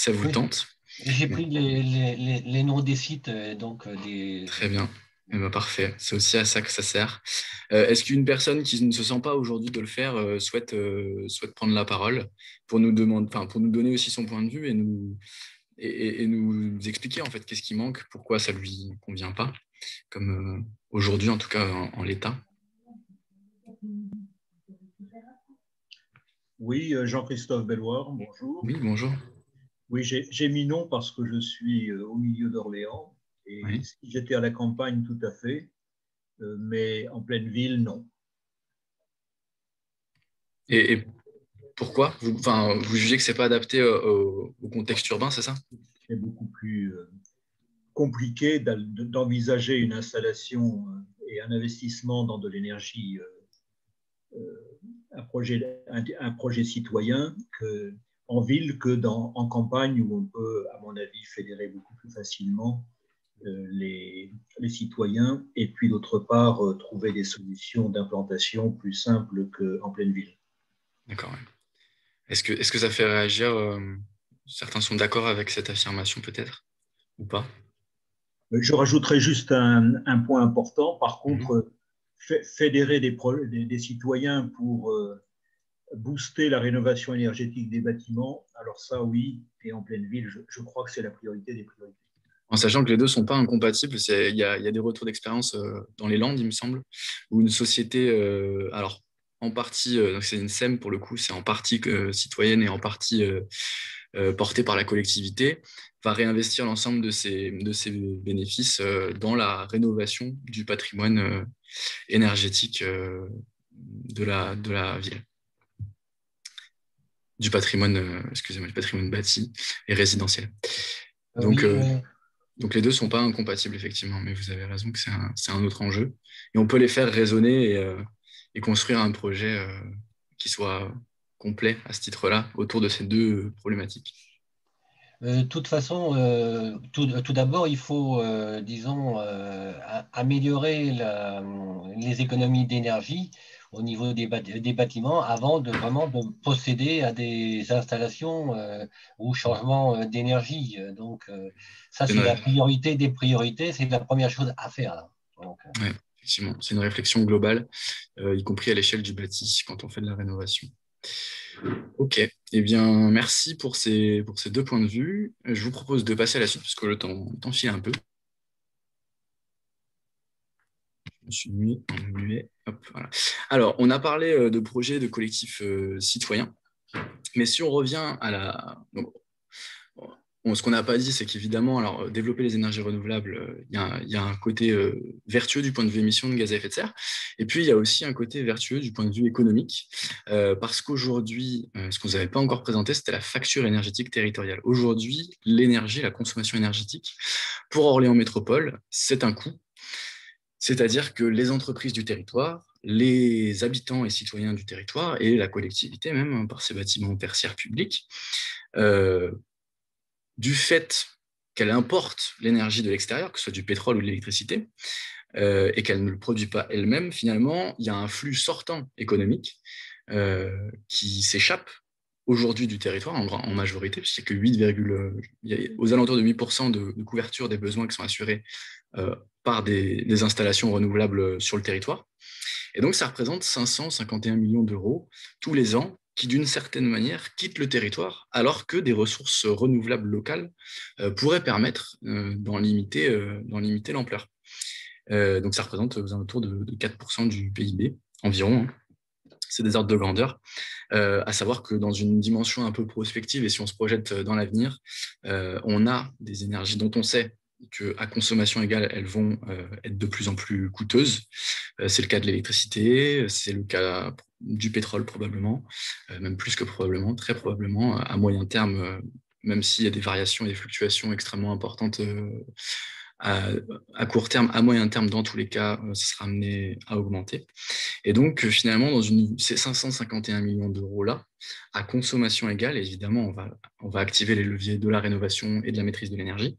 Oui. tente. J'ai Mais pris les noms des sites, donc très bien. Eh ben, parfait, c'est aussi à ça que ça sert. Est-ce qu'une personne qui ne se sent pas aujourd'hui de le faire souhaite prendre la parole pour nous demander, enfin, pour nous donner aussi son point de vue et nous expliquer en fait qu'est-ce qui manque, pourquoi ça lui convient pas, comme aujourd'hui en tout cas en l'état? Oui, Jean-Christophe Belloir, bonjour. Oui, bonjour. Oui, j'ai mis non parce que je suis au milieu d'Orléans. Et Oui. si j'étais à la campagne, tout à fait, mais en pleine ville, non. Et pourquoi vous jugez que c'est pas adapté au contexte urbain, c'est ça? C'est beaucoup plus compliqué d'envisager une installation et un investissement dans de l'énergie, un projet citoyen en ville en campagne où on peut, à mon avis, fédérer beaucoup plus facilement les citoyens et puis d'autre part trouver des solutions d'implantation plus simples qu'en pleine ville. D'accord. Ouais. Est-ce que ça fait réagir certains sont d'accord avec cette affirmation peut-être ou pas? Je rajouterai juste un point important. Par Mhm. contre, fédérer des citoyens pour booster la rénovation énergétique des bâtiments, alors ça, oui, et en pleine ville, je crois que c'est la priorité des priorités. En sachant que les deux sont pas incompatibles, il y a des retours d'expérience dans les Landes, il me semble, où une société, alors en partie, donc c'est une SEM pour le coup, c'est en partie citoyenne et en partie porté par la collectivité, va réinvestir l'ensemble de ces bénéfices dans la rénovation du patrimoine énergétique de la ville. Du patrimoine, excusez-moi, du patrimoine bâti et résidentiel. Donc, donc les deux ne sont pas incompatibles, effectivement, mais vous avez raison que c'est un autre enjeu. Et on peut les faire résonner et construire un projet qui soit complet à ce titre-là, autour de ces deux problématiques. De toute façon, tout d'abord, il faut, disons, améliorer les économies d'énergie au niveau des bâtiments avant vraiment de procéder à des installations ou changements d'énergie. Donc, ça, c'est la priorité des priorités, c'est la première chose à faire. Là. Ouais, effectivement, c'est une réflexion globale, y compris à l'échelle du bâti, quand on fait de la rénovation. Ok, eh bien, merci pour ces 2 points de vue. Je vous propose de passer à la suite, parce que le temps file un peu. Je me suis muet. Hop, voilà. Alors, on a parlé de projets de collectifs citoyens, mais si on revient à la... Donc, ce qu'on n'a pas dit, c'est qu'évidemment, alors développer les énergies renouvelables, il y a un côté vertueux du point de vue émissions de gaz à effet de serre, et puis il y a aussi un côté vertueux du point de vue économique, parce qu'aujourd'hui, ce qu'on ne vous avait pas encore présenté, c'était la facture énergétique territoriale. Aujourd'hui, l'énergie, la consommation énergétique, pour Orléans Métropole, c'est un coût, c'est-à-dire que les entreprises du territoire, les habitants et citoyens du territoire, et la collectivité même, par ces bâtiments tertiaires publics, du fait qu'elle importe l'énergie de l'extérieur, que ce soit du pétrole ou de l'électricité, et qu'elle ne le produit pas elle-même, finalement, il y a un flux sortant économique qui s'échappe aujourd'hui du territoire en majorité, puisqu'il n'y a que aux alentours de 8% de couverture des besoins qui sont assurés par des installations renouvelables sur le territoire. Et donc, ça représente 551 millions d'euros tous les ans qui, d'une certaine manière, quittent le territoire, alors que des ressources renouvelables locales pourraient permettre d'en limiter l'ampleur. Donc, ça représente aux alentours de 4% du PIB, environ. Hein. C'est des ordres de grandeur. À savoir que dans une dimension un peu prospective, et si on se projette dans l'avenir, on a des énergies dont on sait qu'à consommation égale, elles vont être de plus en plus coûteuses. C'est le cas de l'électricité, c'est le cas du pétrole probablement, même plus que probablement, très probablement, à moyen terme, même s'il y a des variations et des fluctuations extrêmement importantes à court terme, à moyen terme, dans tous les cas, ça sera amené à augmenter. Et donc, finalement, dans ces 551 millions d'euros-là, à consommation égale, évidemment, on va activer les leviers de la rénovation et de la maîtrise de l'énergie,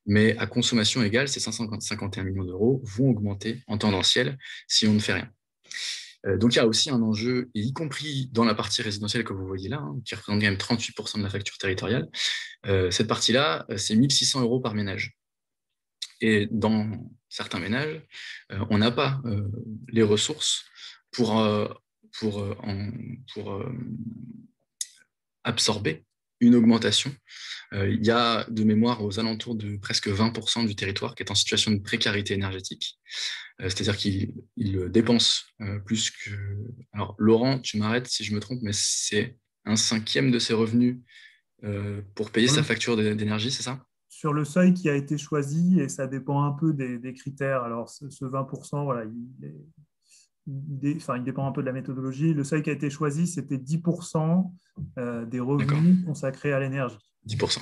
mais à consommation égale, ces 551 millions d'euros vont augmenter en tendanciel si on ne fait rien. Donc, il y a aussi un enjeu, y compris dans la partie résidentielle que vous voyez là, hein, qui représente quand même 38% de la facture territoriale. Cette partie-là, c'est 1 600 euros par ménage. Et dans certains ménages, on n'a pas les ressources pour absorber une augmentation. Il y a de mémoire aux alentours de presque 20% du territoire qui est en situation de précarité énergétique. C'est-à-dire qu'il dépense plus que... Alors, Laurent, tu m'arrêtes si je me trompe, mais c'est 1/5 de ses revenus pour payer sa facture d'énergie, c'est ça ? Sur le seuil qui a été choisi, et ça dépend un peu des critères. Alors, ce 20%, voilà, il dépend un peu de la méthodologie. Le seuil qui a été choisi, c'était 10% des revenus consacrés à l'énergie. 10%.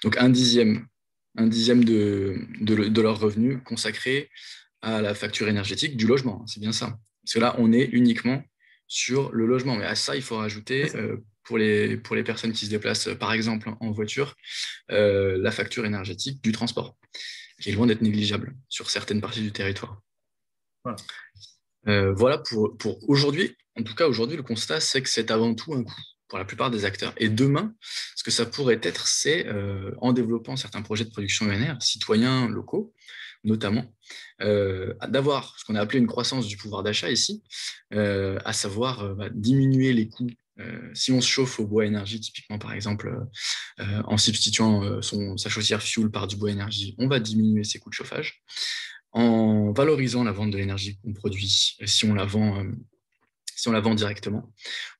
Donc, un dixième de leurs revenus consacrés à la facture énergétique du logement. C'est bien ça. Parce que là, on est uniquement sur le logement. Mais à ça, il faut rajouter, pour les personnes qui se déplacent, par exemple, en voiture, la facture énergétique du transport, qui est loin d'être négligeable sur certaines parties du territoire. Voilà pour aujourd'hui. En tout cas, aujourd'hui, le constat, c'est que c'est avant tout un coût pour la plupart des acteurs. Et demain, ce que ça pourrait être, c'est, en développant certains projets de production ENR, citoyens locaux, notamment, d'avoir ce qu'on a appelé une croissance du pouvoir d'achat ici, à savoir diminuer les coûts. Si on se chauffe au bois énergie, typiquement par exemple, en substituant sa chaudière fuel par du bois énergie, on va diminuer ses coûts de chauffage. En valorisant la vente de l'énergie qu'on produit, si on la vend directement,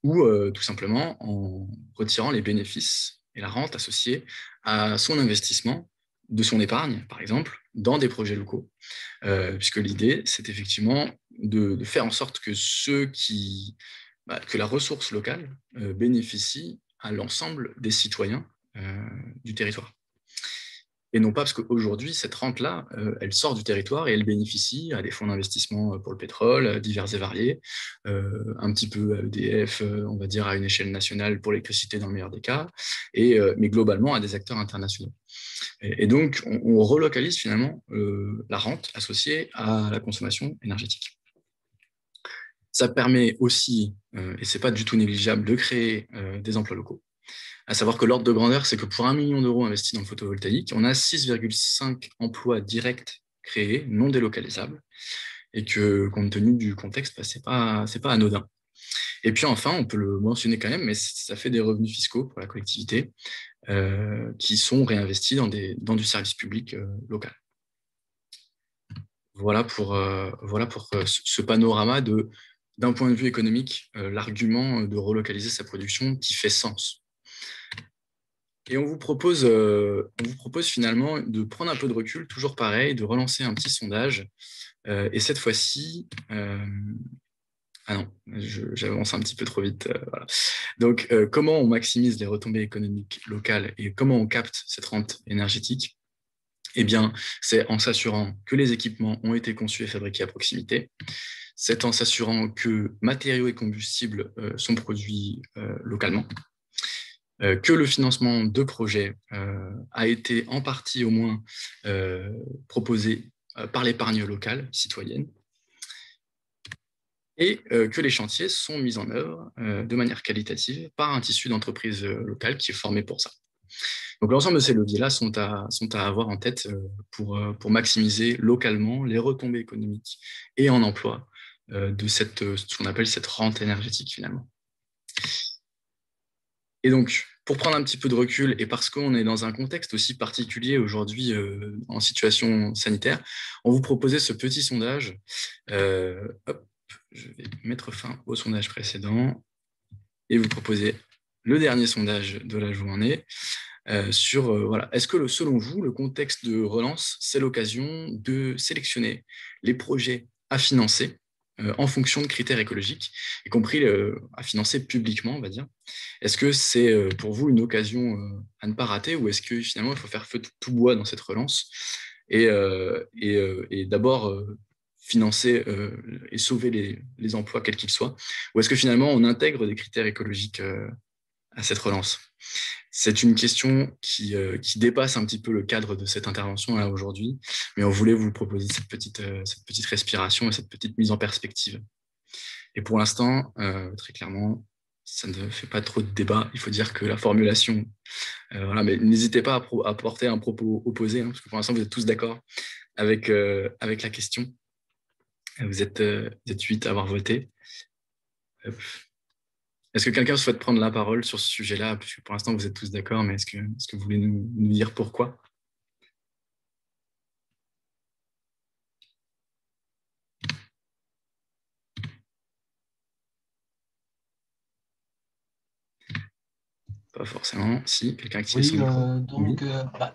ou tout simplement en retirant les bénéfices et la rente associée à son investissement de son épargne, par exemple, dans des projets locaux. Puisque l'idée, c'est effectivement de faire en sorte que que la ressource locale bénéficie à l'ensemble des citoyens du territoire. Et non pas parce qu'aujourd'hui, cette rente-là, elle sort du territoire et elle bénéficie à des fonds d'investissement pour le pétrole, divers et variés, un petit peu à EDF, on va dire à une échelle nationale pour l'électricité dans le meilleur des cas, mais globalement à des acteurs internationaux. Et donc, on relocalise finalement la rente associée à la consommation énergétique. Ça permet aussi, et ce n'est pas du tout négligeable, de créer des emplois locaux. À savoir que l'ordre de grandeur, c'est que pour 1 million d'euros investis dans le photovoltaïque, on a 6,5 emplois directs créés, non délocalisables, et que, compte tenu du contexte, c'est pas anodin. Et puis enfin, on peut le mentionner quand même, mais ça fait des revenus fiscaux pour la collectivité qui sont réinvestis dans du service public local. Voilà pour ce panorama d'un point de vue économique, l'argument de relocaliser sa production qui fait sens. Et on vous propose finalement de prendre un peu de recul, toujours pareil, de relancer un petit sondage. Et cette fois-ci, ah non, j'avance un petit peu trop vite. Voilà. Donc, comment on maximise les retombées économiques locales et comment on capte cette rente énergétique? Eh bien, c'est en s'assurant que les équipements ont été conçus et fabriqués à proximité. C'est en s'assurant que matériaux et combustibles sont produits localement. Que le financement de projets a été en partie au moins proposé par l'épargne locale citoyenne et que les chantiers sont mis en œuvre de manière qualitative par un tissu d'entreprises locales qui est formé pour ça. Donc l'ensemble de ces leviers-là sont à avoir en tête pour maximiser localement les retombées économiques et en emploi de ce qu'on appelle cette rente énergétique finalement. Et donc, pour prendre un petit peu de recul, et parce qu'on est dans un contexte aussi particulier aujourd'hui en situation sanitaire, on vous proposait ce petit sondage. Hop, je vais mettre fin au sondage précédent et vous proposer le dernier sondage de la journée sur, voilà, est-ce que selon vous, le contexte de relance, c'est l'occasion de sélectionner les projets à financer en fonction de critères écologiques, y compris à financer publiquement, on va dire. Est-ce que c'est pour vous une occasion à ne pas rater ou est-ce que finalement il faut faire feu de tout bois dans cette relance et d'abord financer et sauver les emplois quels qu'ils soient, ou est-ce que finalement on intègre des critères écologiques à cette relance? C'est une question qui dépasse un petit peu le cadre de cette intervention là aujourd'hui, mais on voulait vous proposer cette petite respiration et cette petite mise en perspective. Et pour l'instant, très clairement, ça ne fait pas trop de débat. Il faut dire que la formulation, voilà, mais n'hésitez pas à porter un propos opposé, hein, parce que pour l'instant, vous êtes tous d'accord avec la question. Vous êtes 8 à avoir voté. Est-ce que quelqu'un souhaite prendre la parole sur ce sujet-là? Puisque pour l'instant, vous êtes tous d'accord, mais est-ce que vous voulez nous dire pourquoi? Pas forcément. Si, quelqu'un qui oui, donc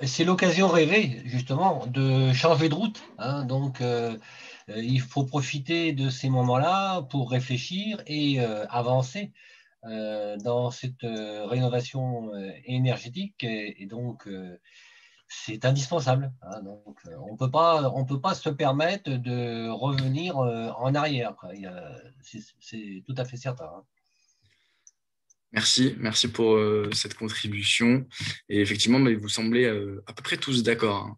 c'est l'occasion rêvée, justement, de changer de route. Hein, donc, il faut profiter de ces moments-là pour réfléchir et avancer dans cette rénovation énergétique. Et donc, c'est indispensable. Hein, donc, on peut pas se permettre de revenir en arrière. C'est tout à fait certain. Hein. Merci pour cette contribution. Et effectivement, vous semblez à peu près tous d'accord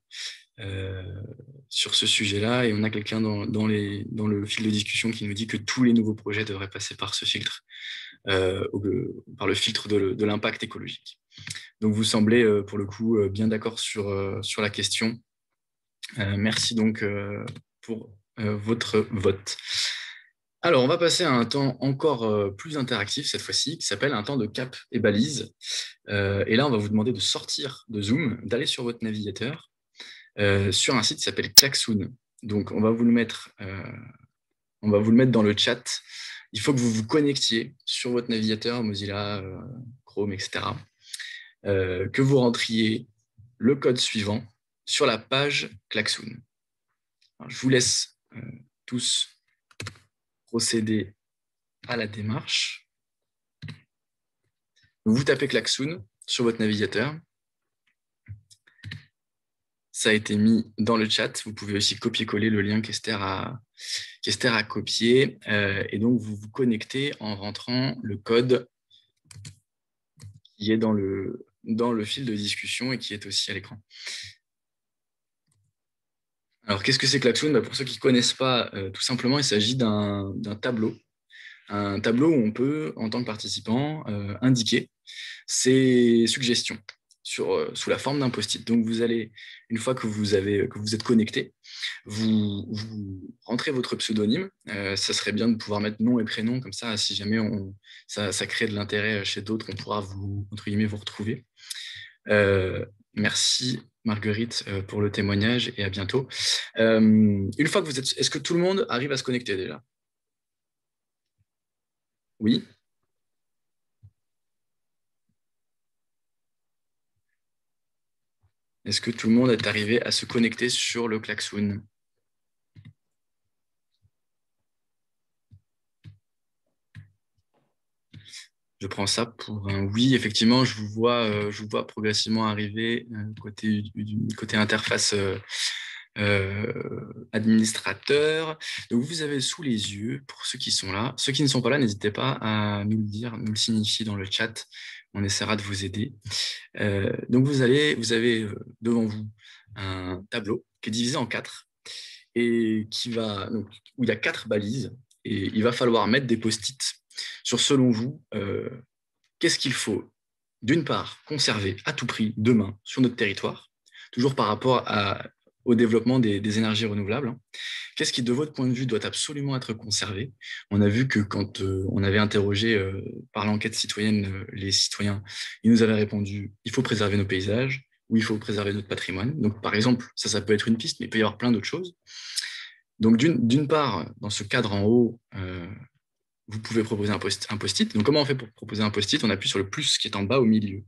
sur ce sujet-là. Et on a quelqu'un dans le fil de discussion qui nous dit que tous les nouveaux projets devraient passer par ce filtre, par le filtre de l'impact écologique. Donc, vous semblez, pour le coup, bien d'accord sur la question. Merci donc pour votre vote. Alors, on va passer à un temps encore plus interactif cette fois-ci, qui s'appelle un temps de cap et balise. Et là, on va vous demander de sortir de Zoom, d'aller sur votre navigateur, sur un site qui s'appelle Klaxoon. Donc, on va vous le mettre dans le chat. Il faut que vous vous connectiez sur votre navigateur, Mozilla, Chrome, etc. que vous rentriez le code suivant sur la page Klaxoon. Alors, je vous laisse tous procéder à la démarche. Vous tapez Klaxoon sur votre navigateur. Ça a été mis dans le chat. Vous pouvez aussi copier-coller le lien qu'Esther a copié. Et donc, vous vous connectez en rentrant le code qui est dans le fil de discussion et qui est aussi à l'écran. Alors, qu'est-ce que c'est Klaxoon? Pour ceux qui ne connaissent pas, tout simplement, il s'agit d'un tableau. Un tableau où on peut, en tant que participant, indiquer ses suggestions sous la forme d'un post-it. Donc, vous allez, une fois que vous êtes connecté, vous rentrez votre pseudonyme. Ça serait bien de pouvoir mettre nom et prénom, comme ça, si jamais ça crée de l'intérêt chez d'autres, on pourra entre guillemets, vous retrouver. Merci Marguerite pour le témoignage et à bientôt. Une fois que vous êtes... Est-ce que tout le monde arrive à se connecter déjà? Oui. Est-ce que tout le monde est arrivé à se connecter sur le Klaxoon? Je prends ça pour un oui. Effectivement, je vous vois progressivement arriver côté interface administrateur. Donc, vous avez sous les yeux, pour ceux qui sont là. Ceux qui ne sont pas là, n'hésitez pas à nous le dire, nous le signifier dans le chat. On essaiera de vous aider. Donc, vous avez devant vous un tableau qui est divisé en 4 et où il y a 4 balises. Et il va falloir mettre des post-it sur, selon vous, qu'est-ce qu'il faut, d'une part, conserver à tout prix demain sur notre territoire, toujours par rapport au développement des énergies renouvelables. Qu'est-ce qui, de votre point de vue, doit absolument être conservé? On a vu que quand on avait interrogé par l'enquête citoyenne les citoyens, ils nous avaient répondu « il faut préserver nos paysages » ou « il faut préserver notre patrimoine ». Donc, par exemple, ça peut être une piste, mais il peut y avoir plein d'autres choses. Donc, d'une part, dans ce cadre en haut, vous pouvez proposer un post-it. Donc, comment on fait pour proposer un post-it? On appuie sur le plus qui est en bas au milieu,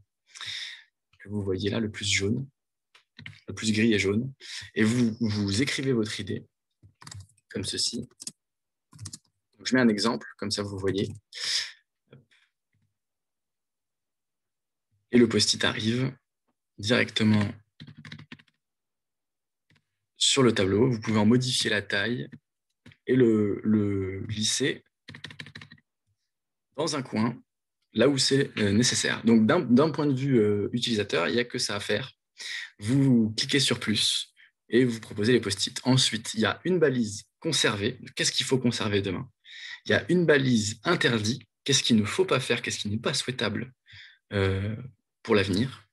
que vous voyez là, le plus jaune, le plus gris et jaune. Et vous écrivez votre idée, comme ceci. Donc, je mets un exemple, comme ça vous voyez. Et le post-it arrive directement sur le tableau. Vous pouvez en modifier la taille et le glisser dans un coin, là où c'est nécessaire. Donc, d'un point de vue utilisateur, il n'y a que ça à faire. Vous cliquez sur plus et vous proposez les post-it. Ensuite, il y a une balise conservée. Qu'est-ce qu'il faut conserver demain? Il y a une balise interdit. Qu'est-ce qu'il ne faut pas faire? Qu'est-ce qui n'est pas souhaitable pour l'avenir?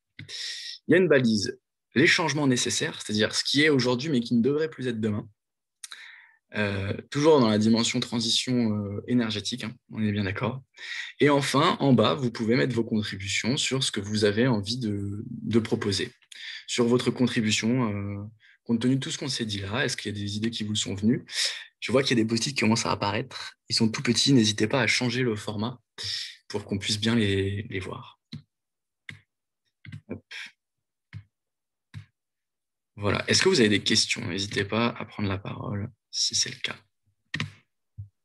Il y a une balise les changements nécessaires, c'est-à-dire ce qui est aujourd'hui mais qui ne devrait plus être demain. Toujours dans la dimension transition énergétique, hein, on est bien d'accord. Et enfin, en bas, vous pouvez mettre vos contributions sur ce que vous avez envie de proposer. Sur votre contribution, compte tenu de tout ce qu'on s'est dit là, est-ce qu'il y a des idées qui vous sont venues? Je vois qu'il y a des post-it qui commencent à apparaître. Ils sont tout petits, n'hésitez pas à changer le format pour qu'on puisse bien les voir. Hop. Voilà. Est-ce que vous avez des questions? N'hésitez pas à prendre la parole si c'est le cas.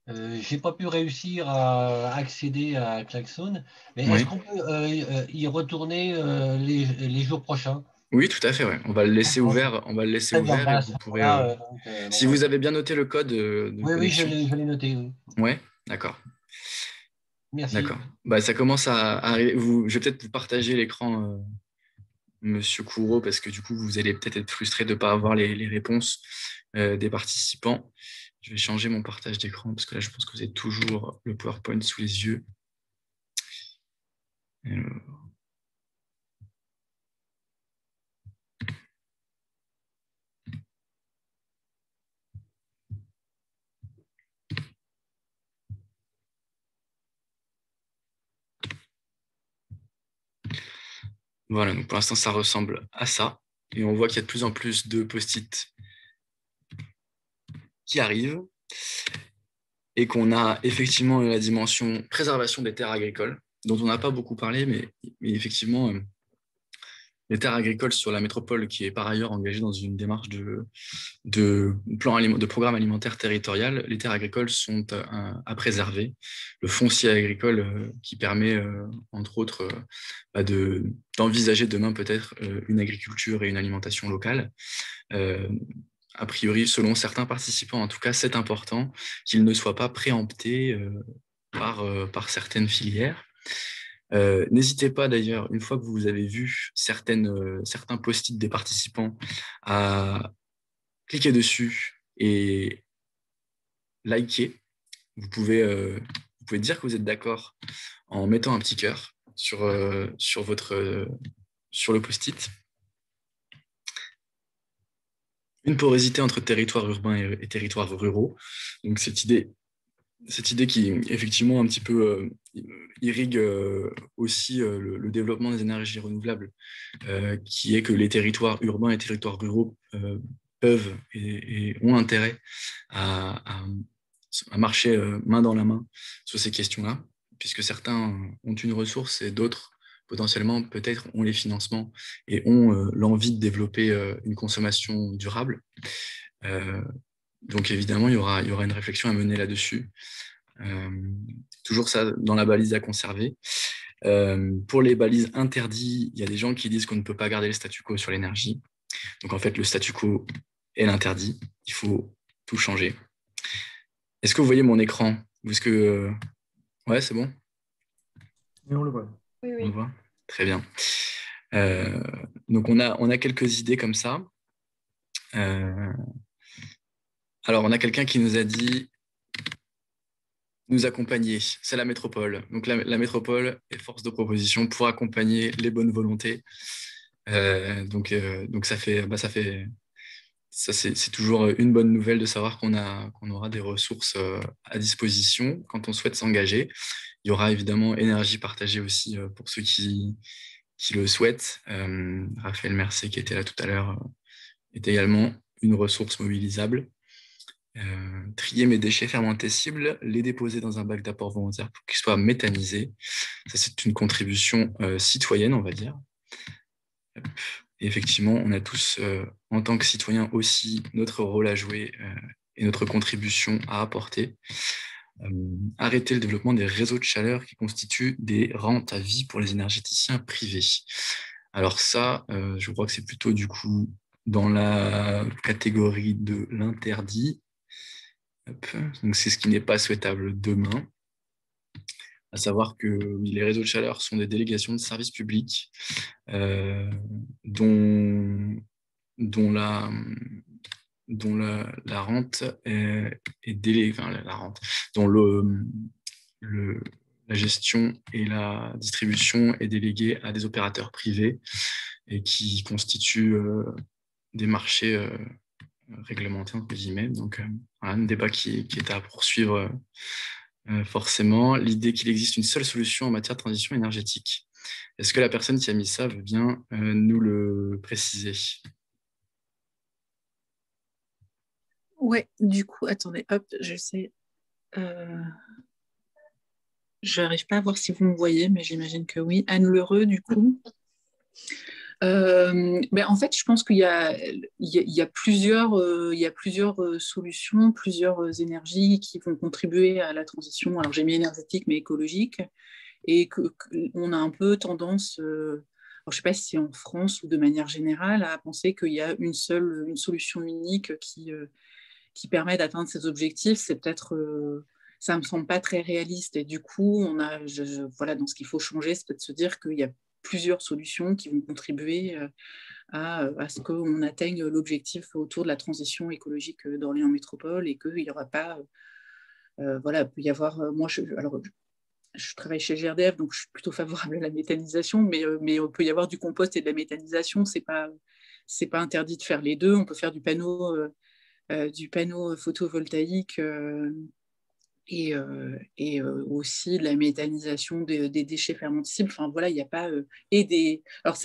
Je n'ai pas pu réussir à accéder à Klaxoon, mais est-ce qu'on peut y retourner les jours prochains? Oui, tout à fait. Ouais. On va le laisser ouvert. On va le laisser ouvert. Et vous pourrez, si vous avez bien noté le code de oui, je l'ai noté. Oui. Ouais, d'accord. Merci. D'accord. Bah, ça commence à arriver. Je vais peut-être vous partager l'écran, Monsieur Courreau, parce que du coup, vous allez peut-être être frustré de ne pas avoir les réponses des participants. Je vais changer mon partage d'écran, parce que là, je pense que vous avez toujours le PowerPoint sous les yeux. Alors... Voilà, donc pour l'instant, ça ressemble à ça. Et on voit qu'il y a de plus en plus de post-it qui arrivent et qu'on a effectivement la dimension préservation des terres agricoles, dont on n'a pas beaucoup parlé, mais effectivement, les terres agricoles sur la métropole, qui est par ailleurs engagée dans une démarche de programme alimentaire territorial, les terres agricoles sont à préserver. Le foncier agricole qui permet, entre autres, d'envisager demain peut-être une agriculture et une alimentation locale. A priori, selon certains participants, en tout cas, c'est important qu'il ne soit pas préempté par certaines filières. N'hésitez pas d'ailleurs, une fois que vous avez vu certains post-it des participants, à cliquer dessus et liker. Vous pouvez dire que vous êtes d'accord en mettant un petit cœur sur le post-it. Une porosité entre territoires urbains et territoires ruraux. Donc cette idée qui, effectivement, un petit peu irrigue aussi le développement des énergies renouvelables, qui est que les territoires urbains et territoires ruraux peuvent et ont intérêt à marcher main dans la main sur ces questions-là, puisque certains ont une ressource et d'autres, potentiellement, peut-être, ont les financements et ont l'envie de développer une consommation durable. Donc évidemment, il y aura une réflexion à mener là-dessus. Toujours ça dans la balise à conserver. Pour les balises interdites, il y a des gens qui disent qu'on ne peut pas garder le statu quo sur l'énergie. Donc en fait, le statu quo est l'interdit. Il faut tout changer. Est-ce que vous voyez mon écran? Est-ce que... Ouais, c'est bon? Oui, on le voit. Oui, On oui. le voit? Très bien. Donc on a quelques idées comme ça. Alors, on a quelqu'un qui nous a dit nous accompagner, c'est la métropole. Donc, la métropole est force de proposition pour accompagner les bonnes volontés. Donc c'est toujours une bonne nouvelle de savoir qu'on aura des ressources à disposition quand on souhaite s'engager. Il y aura évidemment énergie partagée aussi pour ceux qui le souhaitent. Raphaël Mercier, qui était là tout à l'heure, est également une ressource mobilisable. Trier mes déchets fermentescibles, les déposer dans un bac d'apport volontaire pour qu'ils soient méthanisés. Ça, c'est une contribution citoyenne, on va dire. Et effectivement, on a tous, en tant que citoyens aussi, notre rôle à jouer et notre contribution à apporter. Arrêter le développement des réseaux de chaleur qui constituent des rentes à vie pour les énergéticiens privés. Alors ça, je crois que c'est plutôt du coup dans la catégorie de l'interdit. Donc c'est ce qui n'est pas souhaitable demain. À savoir que les réseaux de chaleur sont des délégations de services publics dont la rente est la rente, dont la gestion et la distribution est déléguée à des opérateurs privés et qui constituent des marchés réglementés, entre guillemets. Donc, voilà, un débat qui est à poursuivre forcément. L'idée qu'il existe une seule solution en matière de transition énergétique. Est-ce que la personne qui a mis ça veut bien nous le préciser? Ouais, du coup, attendez, hop, j'essaie. Je n'arrive pas à voir si vous me voyez, mais j'imagine que oui. Anne Lheureux, du coup. En fait, je pense qu'il y a plusieurs solutions, plusieurs énergies qui vont contribuer à la transition. Alors, j'ai mis énergétique, mais écologique. Et qu'on a un peu tendance, alors, je ne sais pas si c'est en France ou de manière générale, à penser qu'il y a une solution unique qui permet d'atteindre ces objectifs. C'est peut-être... ça ne me semble pas très réaliste. Et du coup, voilà, dans ce qu'il faut changer, c'est peut-être se dire qu'il y a plusieurs solutions qui vont contribuer à ce qu'on atteigne l'objectif autour de la transition écologique d'Orléans Métropole et qu'il n'y aura pas... voilà, il peut y avoir... moi, je travaille chez GRDF, donc je suis plutôt favorable à la méthanisation, mais il peut y avoir du compost et de la méthanisation. C'est pas interdit de faire les deux. On peut faire du panneau photovoltaïque et aussi de la méthanisation des déchets fermentescibles. Enfin voilà, il n'y a pas Alors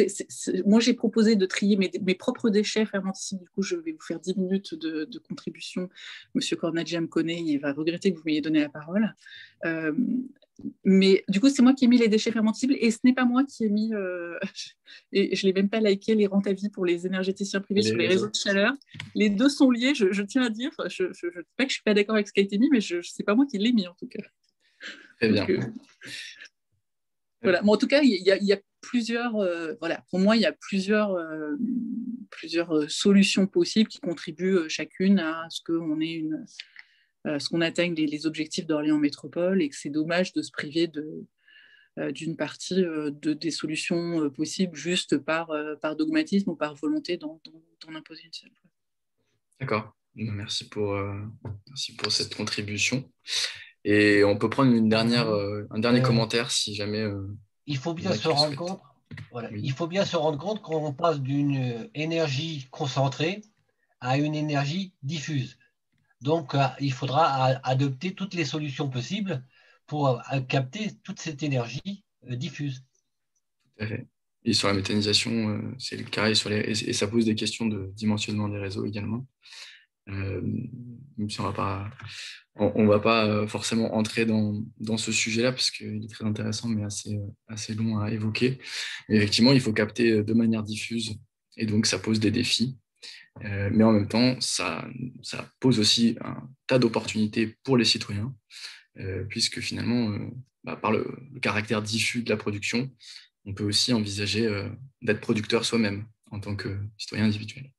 moi j'ai proposé de trier mes propres déchets fermentescibles. Du coup, je vais vous faire 10 minutes de contribution. Monsieur Cornaggia me connaît, il va regretter que vous m'ayez donné la parole. Mais du coup, c'est moi qui ai mis les déchets fermentibles et ce n'est pas moi qui ai mis, et je ne l'ai même pas liké, les rentes à vie pour les énergéticiens privés sur les réseaux de chaleur. Les deux sont liés, je tiens à dire. Je ne dis pas que je ne suis pas d'accord avec ce qui a été mis, mais ce n'est pas moi qui l'ai mis en tout cas. Très bien. Voilà. Bon, en tout cas, il y a plusieurs, voilà, pour moi, il y a plusieurs solutions possibles qui contribuent chacune à ce qu'on ait ce qu'on atteigne les objectifs d'Orléans Métropole et que c'est dommage de se priver d'une partie des solutions possibles juste par dogmatisme ou par volonté d'en imposer une seule. D'accord. Merci pour cette contribution. Et on peut prendre un dernier commentaire si jamais. Il faut bien se rendre compte. Voilà, oui. Il faut bien se rendre compte qu'on passe d'une énergie concentrée à une énergie diffuse. Donc, il faudra adopter toutes les solutions possibles pour capter toute cette énergie diffuse. Tout à fait. Et sur la méthanisation, c'est le cas, et ça pose des questions de dimensionnement des réseaux également. Même si on va pas forcément entrer dans ce sujet-là, parce qu'il est très intéressant, mais assez long à évoquer. Mais effectivement, il faut capter de manière diffuse, et donc ça pose des défis. Mais en même temps, ça pose aussi un tas d'opportunités pour les citoyens, puisque finalement, par le caractère diffus de la production, on peut aussi envisager d'être producteur soi-même en tant que citoyen individuel.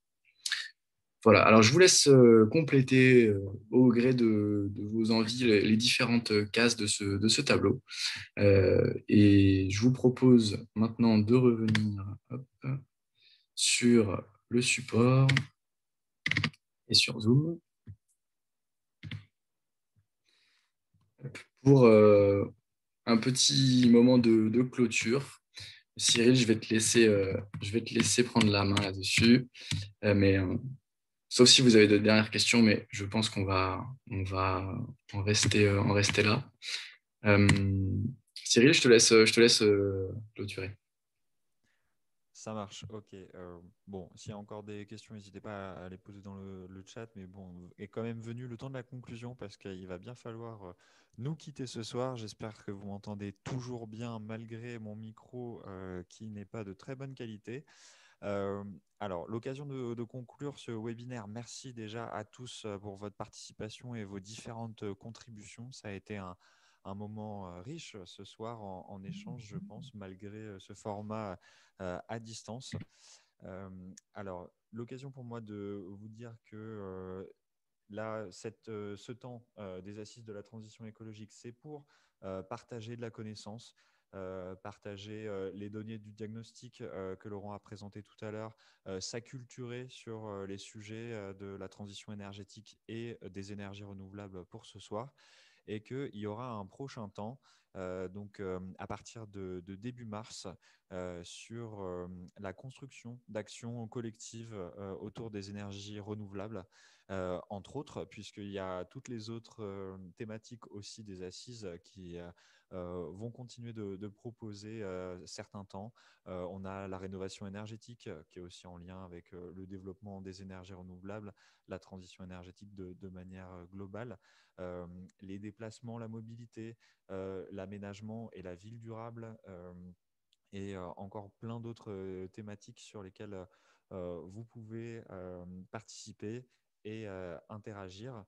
Voilà, alors je vous laisse compléter au gré de vos envies les différentes cases de ce tableau. Et je vous propose maintenant de revenir sur le support et sur Zoom pour un petit moment de clôture. Cyril, je vais te laisser prendre la main là-dessus. Sauf si vous avez de dernières questions, mais je pense qu'on va en rester là. Cyril, je te laisse clôturer. Ça marche, ok. Bon, s'il y a encore des questions, n'hésitez pas à les poser dans le chat, mais bon, est quand même venu le temps de la conclusion parce qu'il va bien falloir nous quitter ce soir. J'espère que vous m'entendez toujours bien malgré mon micro qui n'est pas de très bonne qualité. Alors, l'occasion de conclure ce webinaire. Merci déjà à tous pour votre participation et vos différentes contributions. Ça a été un moment riche ce soir en échange, je pense, malgré ce format à distance. Alors, l'occasion pour moi de vous dire que là, ce temps des assises de la transition écologique, c'est pour partager de la connaissance, partager les données du diagnostic que Laurent a présenté tout à l'heure, s'acculturer sur les sujets de la transition énergétique et des énergies renouvelables pour ce soir, et qu'il y aura un prochain temps, donc à partir de début mars, sur la construction d'actions collectives autour des énergies renouvelables, entre autres, puisqu'il y a toutes les autres thématiques aussi des assises qui vont continuer de proposer certains temps. On a la rénovation énergétique qui est aussi en lien avec le développement des énergies renouvelables, la transition énergétique de manière globale, les déplacements, la mobilité, l'aménagement et la ville durable, et encore plein d'autres thématiques sur lesquelles vous pouvez participer et interagir.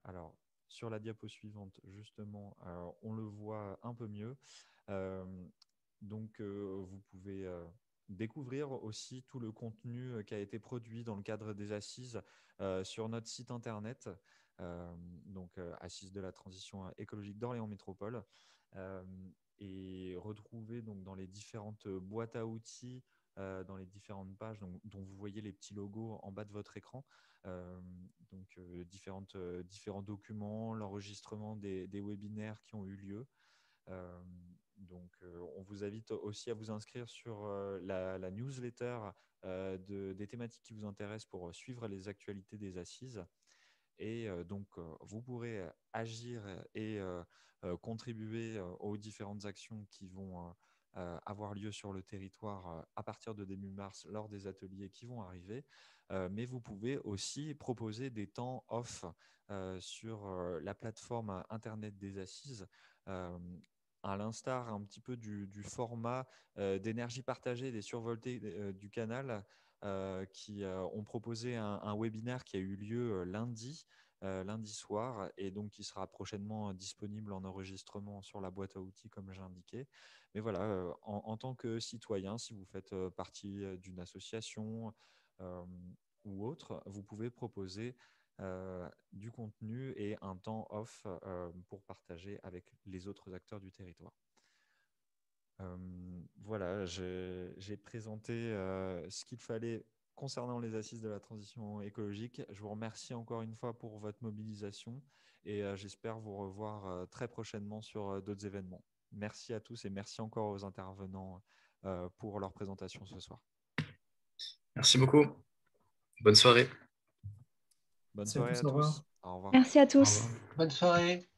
Alors, sur la diapo suivante, justement, on le voit un peu mieux. Donc, vous pouvez découvrir aussi tout le contenu qui a été produit dans le cadre des assises sur notre site internet, donc Assises de la transition écologique d'Orléans Métropole, et retrouver donc dans les différentes boîtes à outils, dans les différentes pages dont vous voyez les petits logos en bas de votre écran, donc différents documents, l'enregistrement des webinaires qui ont eu lieu. Donc, on vous invite aussi à vous inscrire sur la newsletter des thématiques qui vous intéressent pour suivre les actualités des assises. Et donc, vous pourrez agir et contribuer aux différentes actions qui vont avoir lieu sur le territoire à partir de début mars lors des ateliers qui vont arriver. Mais vous pouvez aussi proposer des temps off sur la plateforme Internet des Assises, à l'instar un petit peu du format d'énergie partagée des survoltés du canal, qui ont proposé un webinaire qui a eu lieu lundi soir, et donc qui sera prochainement disponible en enregistrement sur la boîte à outils comme j'ai indiqué. Mais voilà, en tant que citoyen, si vous faites partie d'une association ou autre, vous pouvez proposer du contenu et un temps off pour partager avec les autres acteurs du territoire. Voilà, j'ai présenté ce qu'il fallait concernant les assises de la transition écologique. Je vous remercie encore une fois pour votre mobilisation et j'espère vous revoir très prochainement sur d'autres événements. Merci à tous et merci encore aux intervenants pour leur présentation ce soir. Merci beaucoup. Bonne soirée. Bonne soirée à tous. Au revoir. Merci à tous. Au revoir. Bonne soirée.